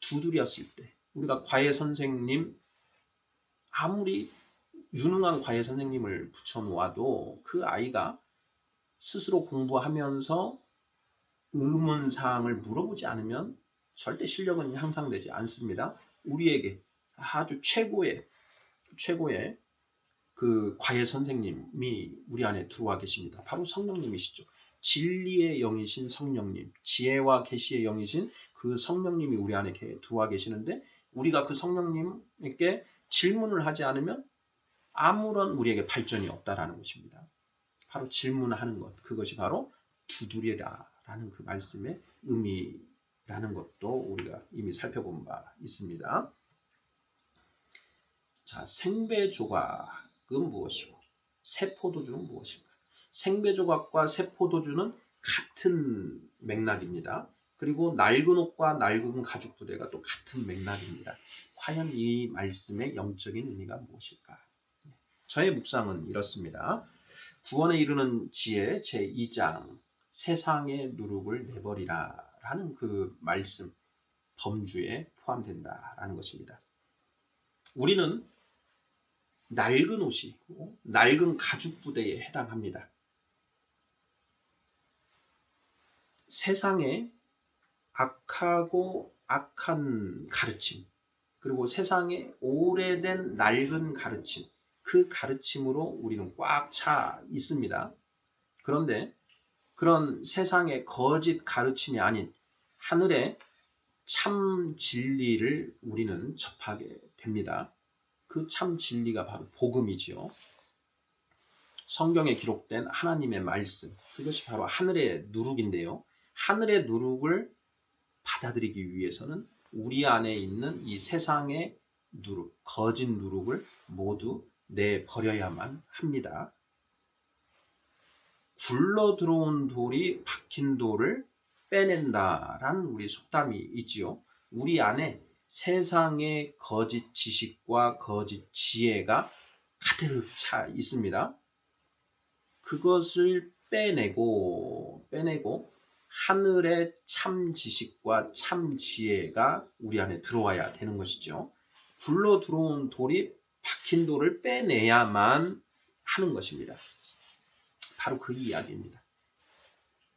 Speaker 1: 두드렸을 때 우리가 과외 선생님 아무리 유능한 과외 선생님을 붙여놓아도 그 아이가 스스로 공부하면서 의문사항을 물어보지 않으면 절대 실력은 향상되지 않습니다. 우리에게 아주 최고의 그 과외 선생님이 우리 안에 들어와 계십니다. 바로 성령님이시죠. 진리의 영이신 성령님, 지혜와 계시의 영이신 그 성령님이 우리 안에 들어와 계시는데 우리가 그 성령님에게 질문을 하지 않으면 아무런 우리에게 발전이 없다라는 것입니다. 바로 질문하는 것, 그것이 바로 두드리라라는 그 말씀의 의미라는 것도 우리가 이미 살펴본 바 있습니다. 자, 생배 조각은 무엇이고 새 포도주는 무엇인가? 생배 조각과 새 포도주는 같은 맥락입니다. 그리고 낡은 옷과 낡은 가죽 부대가 또 같은 맥락입니다. 과연 이 말씀의 영적인 의미가 무엇일까? 저의 묵상은 이렇습니다. 구원에 이르는 지혜 제2장 세상의 누룩을 내버리라 라는 그 말씀 범주에 포함된다라는 것입니다. 우리는 낡은 옷이고 낡은 가죽 부대에 해당합니다. 세상에 악하고 악한 가르침 그리고 세상에 오래된 낡은 가르침 그 가르침으로 우리는 꽉 차 있습니다. 그런데 그런 세상의 거짓 가르침이 아닌 하늘의 참 진리를 우리는 접하게 됩니다. 그 참 진리가 바로 복음이지요. 성경에 기록된 하나님의 말씀, 그것이 바로 하늘의 누룩인데요. 하늘의 누룩을 받아들이기 위해서는 우리 안에 있는 이 세상의 누룩, 거짓 누룩을 모두 내버려야만 합니다. 굴러 들어온 돌이 박힌 돌을 빼낸다라는 우리 속담이 있지요. 우리 안에 세상의 거짓 지식과 거짓 지혜가 가득 차 있습니다. 그것을 빼내고 하늘의 참 지식과 참 지혜가 우리 안에 들어와야 되는 것이죠. 굴러 들어온 돌이 박힌 돌을 빼내야만 하는 것입니다. 바로 그 이야기입니다.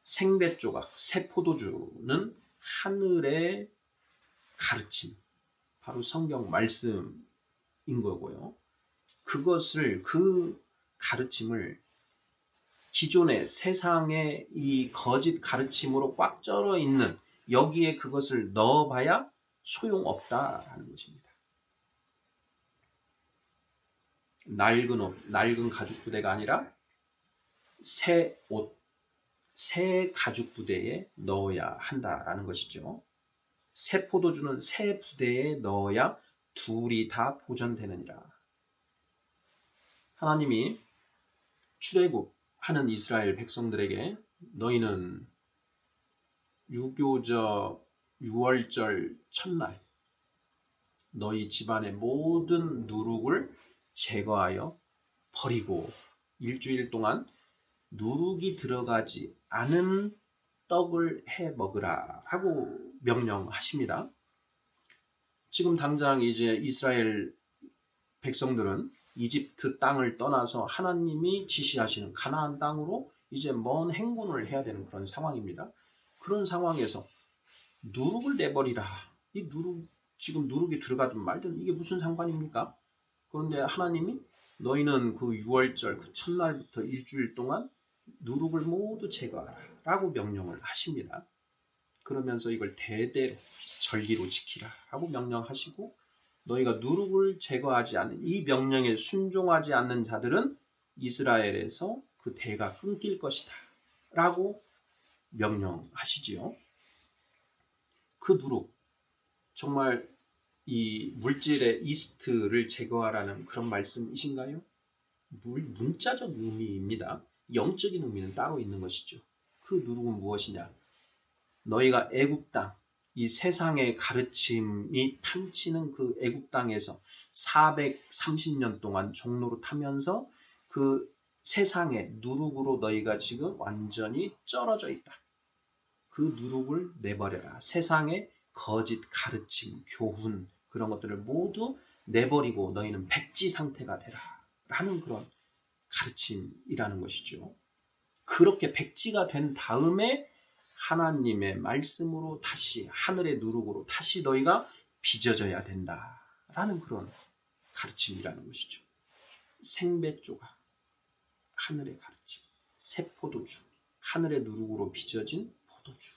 Speaker 1: 생배 조각, 새 포도주는 하늘의 가르침, 바로 성경 말씀인 거고요. 그 가르침을 기존의 세상의 이 거짓 가르침으로 꽉 쩔어 있는 여기에 그것을 넣어봐야 소용없다라는 것입니다. 낡은 옷, 낡은 가죽 부대가 아니라 새 옷, 새 가죽 부대에 넣어야 한다라는 것이죠. 새 포도주는 새 부대에 넣어야 둘이 다 보존되느니라. 하나님이 출애굽하는 이스라엘 백성들에게 너희는 유교절 6월절 첫날 너희 집안의 모든 누룩을 제거하여 버리고 일주일 동안 누룩이 들어가지 않은 떡을 해 먹으라 하고 명령하십니다. 지금 당장 이제 이스라엘 백성들은 이집트 땅을 떠나서 하나님이 지시하시는 가나안 땅으로 이제 먼 행군을 해야 되는 그런 상황입니다. 그런 상황에서 누룩을 내버리라. 이 지금 누룩이 들어가든 말든 이게 무슨 상관입니까? 그런데 하나님이 너희는 그 6월절 그 첫날부터 일주일 동안 누룩을 모두 제거하라 라고 명령을 하십니다. 그러면서 이걸 대대로 절기로 지키라 라고 명령하시고 너희가 누룩을 제거하지 않는 이 명령에 순종하지 않는 자들은 이스라엘에서 그 대가 끊길 것이다 라고 명령하시지요. 그 누룩, 정말 이 물질의 이스트를 제거하라는 그런 말씀이신가요? 문자적 의미입니다. 영적인 의미는 따로 있는 것이죠. 그 누룩은 무엇이냐? 너희가 애굽 땅, 이 세상의 가르침이 탐치는 그 애굽 땅에서 430년 동안 종로로 타면서 그 세상의 누룩으로 너희가 지금 완전히 쩔어져 있다. 그 누룩을 내버려라. 세상의 거짓 가르침, 교훈 그런 것들을 모두 내버리고 너희는 백지 상태가 되라. 라는 그런 가르침이라는 것이죠. 그렇게 백지가 된 다음에 하나님의 말씀으로 다시 하늘의 누룩으로 다시 너희가 빚어져야 된다라는 그런 가르침이라는 것이죠. 생배 조각, 하늘의 가르침, 새 포도주, 하늘의 누룩으로 빚어진 포도주.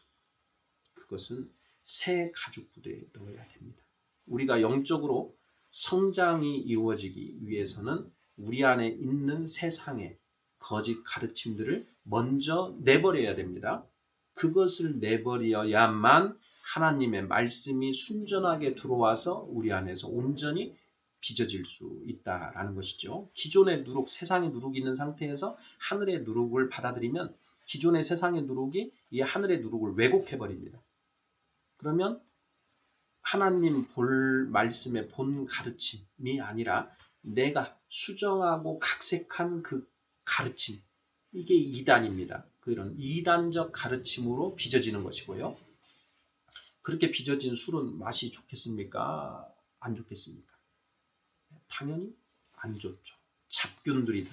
Speaker 1: 그것은 새 가죽 부대에 넣어야 됩니다. 우리가 영적으로 성장이 이루어지기 위해서는 우리 안에 있는 세상의 거짓 가르침들을 먼저 내버려야 됩니다. 그것을 내버려야만 하나님의 말씀이 순전하게 들어와서 우리 안에서 온전히 빚어질 수 있다라는 것이죠. 기존의 누룩, 세상의 누룩이 있는 상태에서 하늘의 누룩을 받아들이면 기존의 세상의 누룩이 이 하늘의 누룩을 왜곡해버립니다. 그러면 하나님 볼 말씀의 본 가르침이 아니라 내가 수정하고 각색한 그 가르침, 이게 이단입니다. 그런 이단적 가르침으로 빚어지는 것이고요. 그렇게 빚어진 술은 맛이 좋겠습니까? 안 좋겠습니까? 당연히 안 좋죠. 잡균들이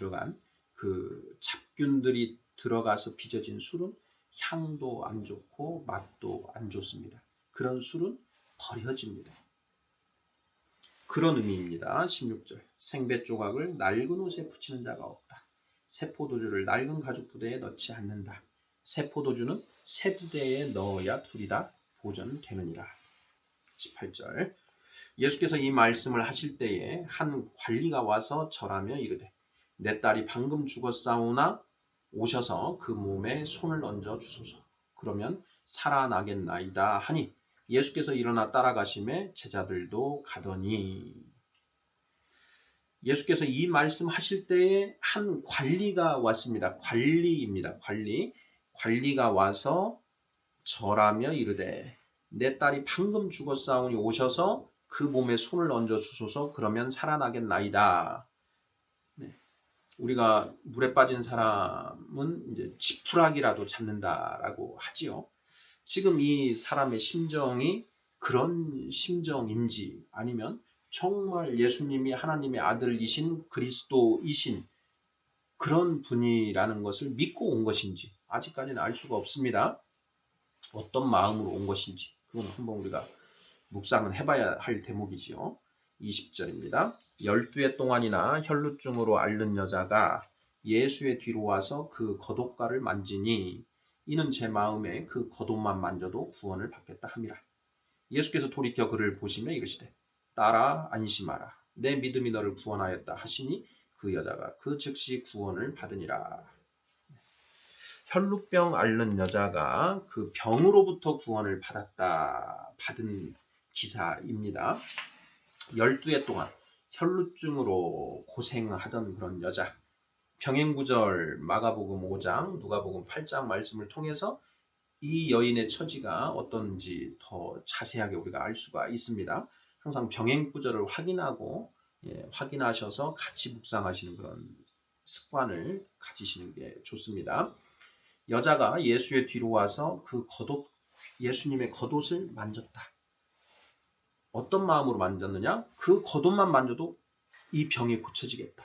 Speaker 1: 들어가서 빚어진 술은 향도 안 좋고 맛도 안 좋습니다. 그런 술은 버려집니다. 그런 의미입니다. 16절. 생배 조각을 낡은 옷에 붙이는 자가 없다. 새 포도주를 낡은 가죽 부대에 넣지 않는다. 새 포도주는 새 부대에 넣어야 둘이 다 보존되느니라. 18절. 예수께서 이 말씀을 하실 때에 한 관리가 와서 절하며 이르되 내 딸이 방금 죽었사오나 오셔서 그 몸에 손을 얹어 주소서. 그러면 살아나겠나이다 하니 예수께서 일어나 따라가심에 제자들도 가더니. 예수께서 이 말씀 하실 때에 한 관리가 왔습니다. 관리입니다. 관리가 와서 절하며 이르되 내 딸이 방금 죽었사오니 오셔서 그 몸에 손을 얹어 주소서. 그러면 살아나겠나이다. 네. 우리가 물에 빠진 사람은 이제 지푸라기라도 잡는다라고 하지요. 지금 이 사람의 심정이 그런 심정인지 아니면 정말 예수님이 하나님의 아들이신 그리스도이신 그런 분이라는 것을 믿고 온 것인지 아직까지는 알 수가 없습니다. 어떤 마음으로 온 것인지 그건 한번 우리가 묵상은 해봐야 할 대목이지요. 20절입니다. 12해 동안이나 혈루증으로 앓는 여자가 예수의 뒤로 와서 그 겉옷가를 만지니 이는 제 마음에 그 겉옷만 만져도 구원을 받겠다 함이라. 예수께서 돌이켜 그를 보시며 이르시되 딸아 안심하라. 내 믿음이 너를 구원하였다 하시니 그 여자가 그 즉시 구원을 받으니라. 혈루병 앓는 여자가 그 병으로부터 구원을 받은 기사입니다. 12해 동안 혈루증으로 고생하던 그런 여자. 병행구절 마가복음 5장, 누가복음 8장 말씀을 통해서 이 여인의 처지가 어떤지 더 자세하게 우리가 알 수가 있습니다. 항상 병행구절을 확인하셔서 같이 묵상하시는 그런 습관을 가지시는 게 좋습니다. 여자가 예수의 뒤로 와서 예수님의 겉옷을 만졌다. 어떤 마음으로 만졌느냐? 그 겉옷만 만져도 이 병이 고쳐지겠다.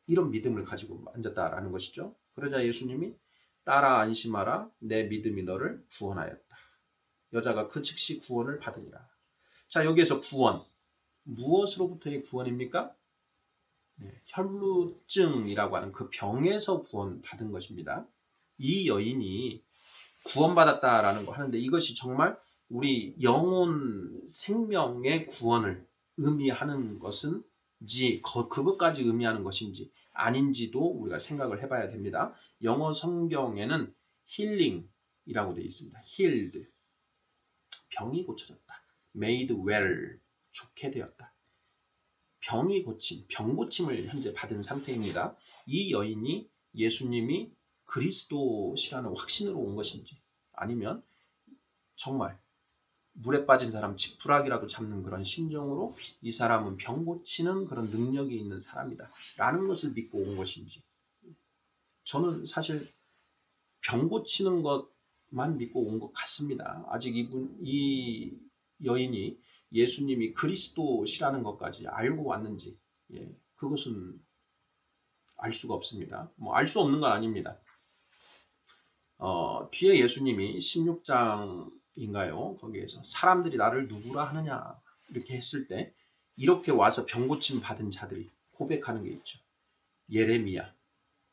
Speaker 1: 이런 믿음을 가지고 만졌다라는 것이죠. 그러자 예수님이 딸아 안심하라. 내 믿음이 너를 구원하였다. 여자가 그 즉시 구원을 받으니라. 자, 여기에서 구원. 무엇으로부터의 구원입니까? 혈루증이라고 하는 그 병에서 구원받은 것입니다. 이 여인이 구원받았다라는 거 하는데 이것이 정말 우리 영혼 생명의 구원을 의미하는 것인지 그것까지 의미하는 것인지 아닌지도 우리가 생각을 해봐야 됩니다. 영어 성경에는 힐링이라고 되어 있습니다. healed, 병이 고쳐졌다. made well, 좋게 되었다. 병이 고침, 병고침을 현재 받은 상태입니다. 이 여인이 예수님이 그리스도시라는 확신으로 온 것인지 아니면 정말 물에 빠진 사람 지푸라기라도 잡는 그런 심정으로 이 사람은 병 고치는 그런 능력이 있는 사람이다 라는 것을 믿고 온 것인지 저는 사실 병 고치는 것만 믿고 온 것 같습니다. 아직 이 여인이 예수님이 그리스도시라는 것까지 알고 왔는지 그것은 알 수가 없습니다. 알 수 없는 건 아닙니다. 뒤에 예수님이 16장인가요? 거기에서 사람들이 나를 누구라 하느냐 이렇게 했을 때 이렇게 와서 병고침 받은 자들이 고백하는 게 있죠. 예레미야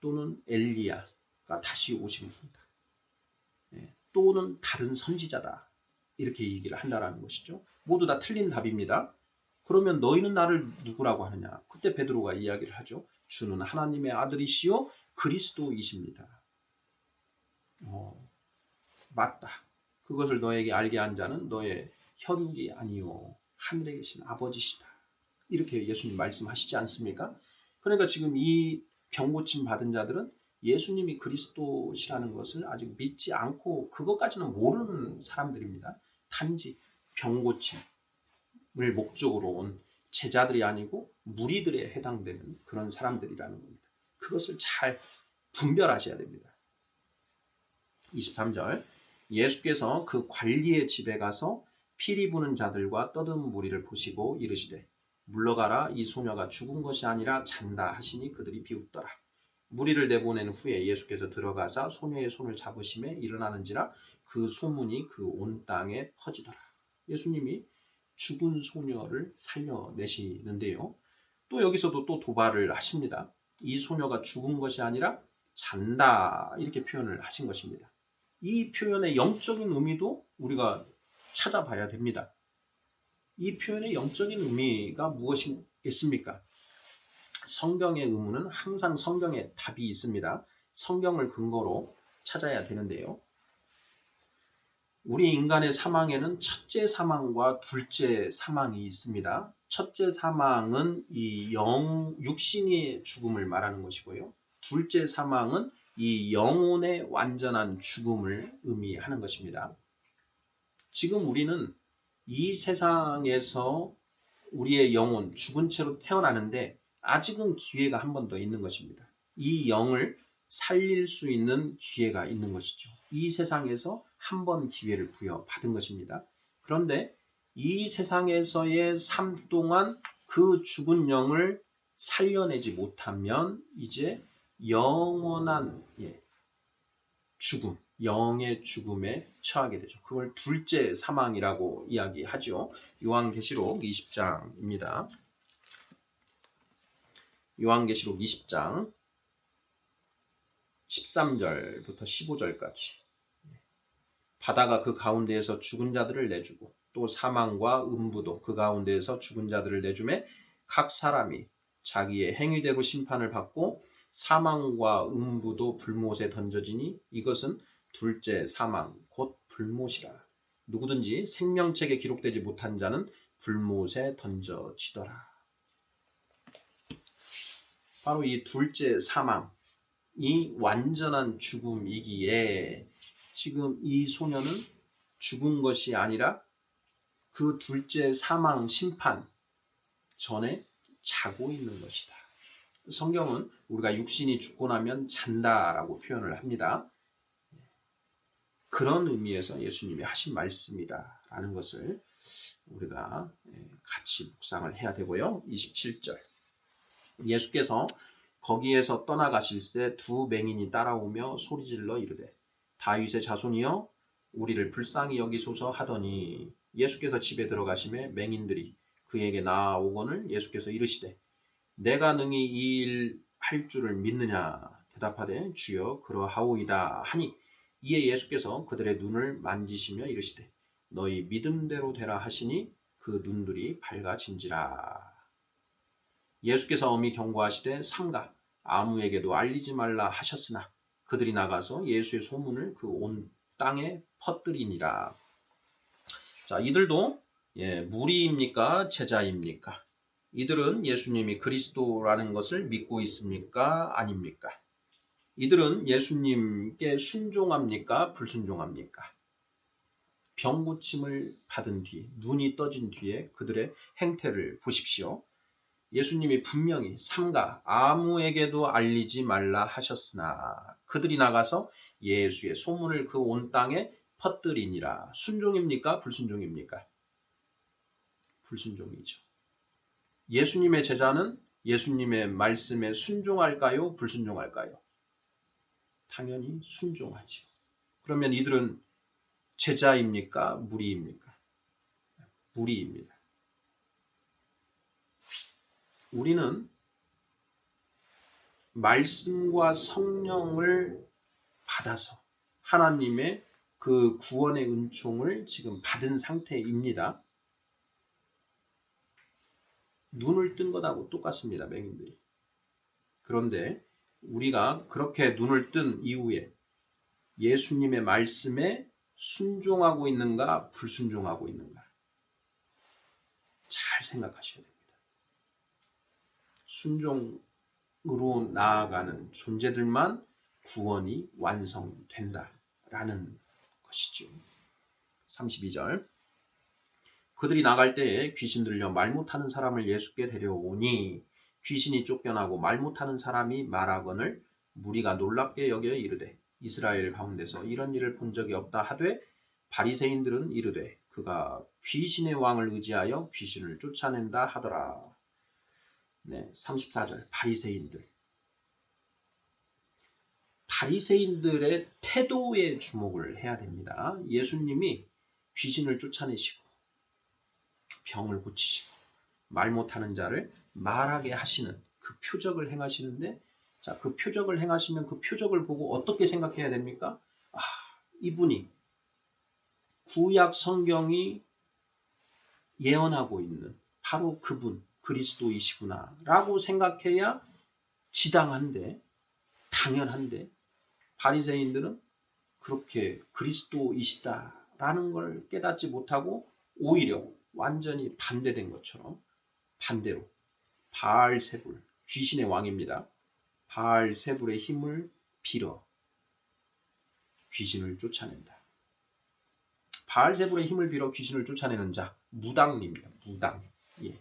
Speaker 1: 또는 엘리야가 다시 오신 분이다. 또는 다른 선지자다. 이렇게 얘기를 한다라는 것이죠. 모두 다 틀린 답입니다. 그러면 너희는 나를 누구라고 하느냐? 그때 베드로가 이야기를 하죠. 주는 하나님의 아들이시요 그리스도이십니다. 맞다. 그것을 너에게 알게 한 자는 너의 혈육이 아니요 하늘에 계신 아버지시다. 이렇게 예수님 말씀하시지 않습니까? 그러니까 지금 이 병고침 받은 자들은 예수님이 그리스도시라는 것을 아직 믿지 않고 그것까지는 모르는 사람들입니다. 단지 병고침을 목적으로 온 제자들이 아니고 무리들에 해당되는 그런 사람들이라는 겁니다. 그것을 잘 분별하셔야 됩니다. 23절 예수께서 그 관리의 집에 가서 피리 부는 자들과 떠든 무리를 보시고 이르시되 물러가라 이 소녀가 죽은 것이 아니라 잔다 하시니 그들이 비웃더라. 무리를 내보낸 후에 예수께서 들어가사 소녀의 손을 잡으심에 일어나는지라 그 소문이 그 온 땅에 퍼지더라. 예수님이 죽은 소녀를 살려내시는데요. 또 여기서도 또 도발을 하십니다. 이 소녀가 죽은 것이 아니라 잔다 이렇게 표현을 하신 것입니다. 이 표현의 영적인 의미도 우리가 찾아봐야 됩니다. 이 표현의 영적인 의미가 무엇이겠습니까? 성경의 의무는 항상 성경에 답이 있습니다. 성경을 근거로 찾아야 되는데요. 우리 인간의 사망에는 첫째 사망과 둘째 사망이 있습니다. 첫째 사망은 이 육신의 죽음을 말하는 것이고요. 둘째 사망은 이 영혼의 완전한 죽음을 의미하는 것입니다. 지금 우리는 이 세상에서 우리의 영혼, 죽은 채로 태어나는데 아직은 기회가 한 번 더 있는 것입니다. 이 영을 살릴 수 있는 기회가 있는 것이죠. 이 세상에서 한 번 기회를 부여받은 것입니다. 그런데 이 세상에서의 삶 동안 그 죽은 영을 살려내지 못하면 이제 영원한 죽음, 영의 죽음에 처하게 되죠. 그걸 둘째 사망이라고 이야기하죠. 요한계시록 20장입니다. 요한계시록 20장 13절부터 15절까지. 바다가 그 가운데에서 죽은 자들을 내주고 또 사망과 음부도 그 가운데에서 죽은 자들을 내주매 각 사람이 자기의 행위대로 심판을 받고 사망과 음부도 불못에 던져지니 이것은 둘째 사망 곧 불못이라. 누구든지 생명책에 기록되지 못한 자는 불못에 던져지더라. 바로 이 둘째 사망이 완전한 죽음이기에 지금 이 소녀는 죽은 것이 아니라 그 둘째 사망 심판 전에 자고 있는 것이다. 성경은 우리가 육신이 죽고 나면 잔다라고 표현을 합니다. 그런 의미에서 예수님이 하신 말씀이다라는 것을 우리가 같이 묵상을 해야 되고요. 27절. 예수께서 거기에서 떠나가실새 두 맹인이 따라오며 소리질러 이르되 다윗의 자손이여 우리를 불쌍히 여기소서 하더니 예수께서 집에 들어가심에 맹인들이 그에게 나아오거늘 예수께서 이르시되 내가 능히 이 일 할 줄을 믿느냐 대답하되 주여 그러하오이다 하니 이에 예수께서 그들의 눈을 만지시며 이르시되 너희 믿음대로 되라 하시니 그 눈들이 밝아진지라. 예수께서 엄히 경고하시되 삼가 아무에게도 알리지 말라 하셨으나 그들이 나가서 예수의 소문을 그 온 땅에 퍼뜨리니라. 자, 이들도 무리입니까? 제자입니까? 이들은 예수님이 그리스도라는 것을 믿고 있습니까? 아닙니까? 이들은 예수님께 순종합니까? 불순종합니까? 병 고침을 받은 뒤, 눈이 떠진 뒤에 그들의 행태를 보십시오. 예수님이 분명히 삼가 아무에게도 알리지 말라 하셨으나 그들이 나가서 예수의 소문을 그 온 땅에 퍼뜨리니라. 순종입니까? 불순종입니까? 불순종이죠. 예수님의 제자는 예수님의 말씀에 순종할까요? 불순종할까요? 당연히 순종하죠. 그러면 이들은 제자입니까? 무리입니까? 무리입니다. 우리는 말씀과 성령을 받아서 하나님의 그 구원의 은총을 지금 받은 상태입니다. 눈을 뜬 것하고 똑같습니다. 맹인들이. 그런데 우리가 그렇게 눈을 뜬 이후에 예수님의 말씀에 순종하고 있는가 불순종하고 있는가 잘 생각하셔야 됩니다. 순종으로 나아가는 존재들만 구원이 완성된다라는 것이죠. 32절. 그들이 나갈 때에 귀신 들려 말 못하는 사람을 예수께 데려오니 귀신이 쫓겨나고 말 못하는 사람이 말하거늘 무리가 놀랍게 여겨 이르되 이스라엘 가운데서 이런 일을 본 적이 없다 하되 바리새인들은 이르되 그가 귀신의 왕을 의지하여 귀신을 쫓아낸다 하더라. 34절. 바리새인들의 태도에 주목을 해야 됩니다. 예수님이 귀신을 쫓아내시고 병을 고치시고 말 못하는 자를 말하게 하시는 그 표적을 행하시는데, 자, 그 표적을 행하시면 그 표적을 보고 어떻게 생각해야 됩니까? 이분이 구약 성경이 예언하고 있는 바로 그분 그리스도이시구나 라고 생각해야 지당한데, 당연한데 바리새인들은 그렇게 그리스도이시다라는 걸 깨닫지 못하고 오히려 완전히 반대된 것처럼 반대로 바알세불, 귀신의 왕입니다. 바알세불의 힘을 빌어 귀신을 쫓아낸다. 바알세불의 힘을 빌어 귀신을 쫓아내는 자, 무당입니다. 무당. 예,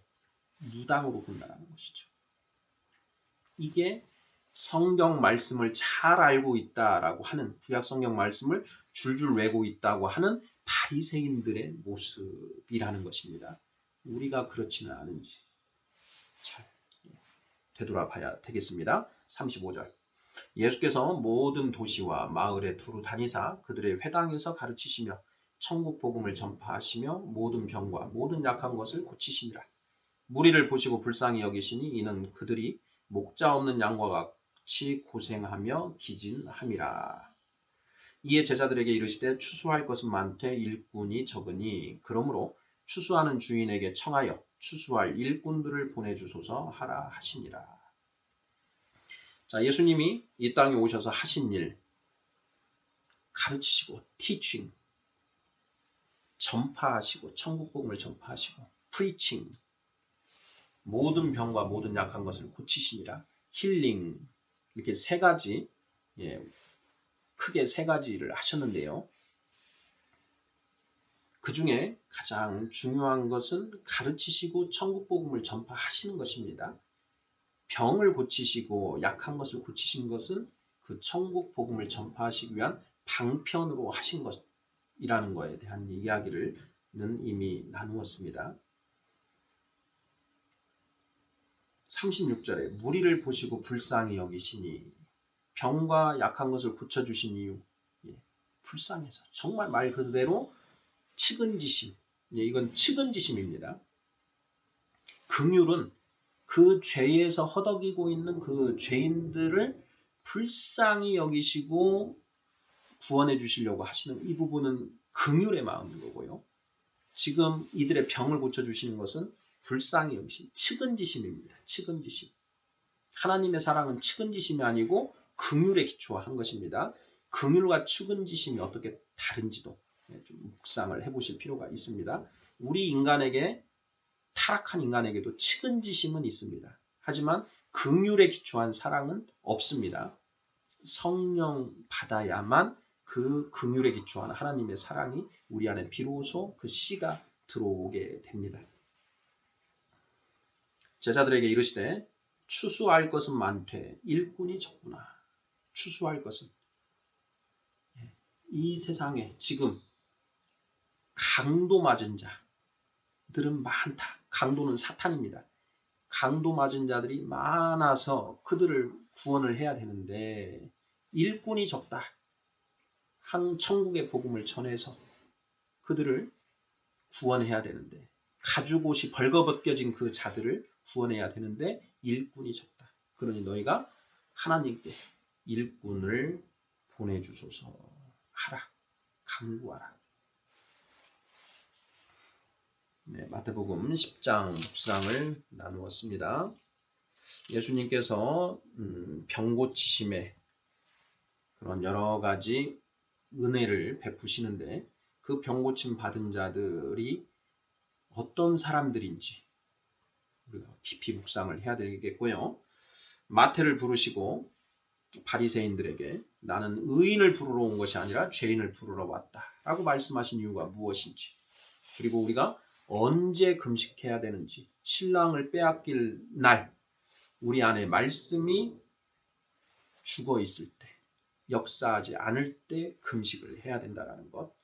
Speaker 1: 무당으로 본다는 것이죠. 이게 성경 말씀을 잘 알고 있다라고 하는, 구약 성경 말씀을 줄줄 외고 있다고 하는 바리새인들의 모습이라는 것입니다. 우리가 그렇지는 않은지 잘 되돌아봐야 되겠습니다. 35절. 예수께서 모든 도시와 마을에 두루 다니사 그들의 회당에서 가르치시며 천국 복음을 전파하시며 모든 병과 모든 약한 것을 고치시니라. 무리를 보시고 불쌍히 여기시니 이는 그들이 목자 없는 양과 같이 고생하며 기진함이라. 이에 제자들에게 이르시되 추수할 것은 많되 일꾼이 적으니 그러므로 추수하는 주인에게 청하여 추수할 일꾼들을 보내주소서 하라 하시니라. 자, 예수님이 이 땅에 오셔서 하신 일, 가르치시고, teaching, 전파하시고, 천국 복음을 전파하시고, preaching, 모든 병과 모든 약한 것을 고치시니라, 힐링, 이렇게 세 가지, 크게 세 가지를 하셨는데요. 그 중에 가장 중요한 것은 가르치시고 천국 복음을 전파하시는 것입니다. 병을 고치시고 약한 것을 고치신 것은 그 천국 복음을 전파하시기 위한 방편으로 하신 것이라는 것에 대한 이야기를 이미 나누었습니다. 36절에 무리를 보시고 불쌍히 여기시니, 병과 약한 것을 고쳐주신 이유, 불쌍해서, 정말 말 그대로 측은지심, 이건 측은지심입니다. 긍휼은 그 죄에서 허덕이고 있는 그 죄인들을 불쌍히 여기시고 구원해 주시려고 하시는 이 부분은 긍휼의 마음인 거고요. 지금 이들의 병을 고쳐주시는 것은 불쌍히 여기신 측은지심입니다. 측은지심. 하나님의 사랑은 측은지심이 아니고 긍휼에 기초한 것입니다. 긍휼과 측은지심이 어떻게 다른지도 좀 묵상을 해보실 필요가 있습니다. 우리 인간에게, 타락한 인간에게도 측은지심은 있습니다. 하지만 긍휼에 기초한 사랑은 없습니다. 성령 받아야만 그 긍휼에 기초한 하나님의 사랑이 우리 안에 비로소 그 씨가 들어오게 됩니다. 제자들에게 이르시되 추수할 것은 많되 일꾼이 적구나. 추수할 것은, 이 세상에 지금 강도 맞은 자들은 많다. 강도는 사탄입니다. 강도 맞은 자들이 많아서 그들을 구원을 해야 되는데 일꾼이 적다. 천국의 복음을 전해서 그들을 구원해야 되는데, 가죽옷이 벌거벗겨진 그 자들을 구원해야 되는데 일꾼이 적다. 그러니 너희가 하나님께 일꾼을 보내주소서 하라. 간구하라. 마태복음 10장 묵상을 나누었습니다. 예수님께서 병 고치심에 그런 여러 가지 은혜를 베푸시는데 그 병 고침 받은 자들이 어떤 사람들인지 우리가 깊이 묵상을 해야 되겠고요. 마태를 부르시고 바리새인들에게 나는 의인을 부르러 온 것이 아니라 죄인을 부르러 왔다 라고 말씀하신 이유가 무엇인지, 그리고 우리가 언제 금식해야 되는지, 신랑을 빼앗길 날 우리 안에 말씀이 죽어 있을 때, 역사하지 않을 때 금식을 해야 된다는 것,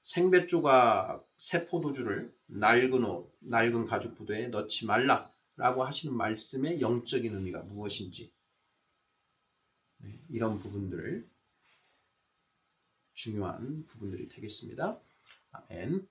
Speaker 1: 생배조각 새 포도주를 낡은 옷, 낡은 가죽 부대에 넣지 말라라고 하시는 말씀의 영적인 의미가 무엇인지, 이런 부분들을, 중요한 부분들이 되겠습니다. 아멘.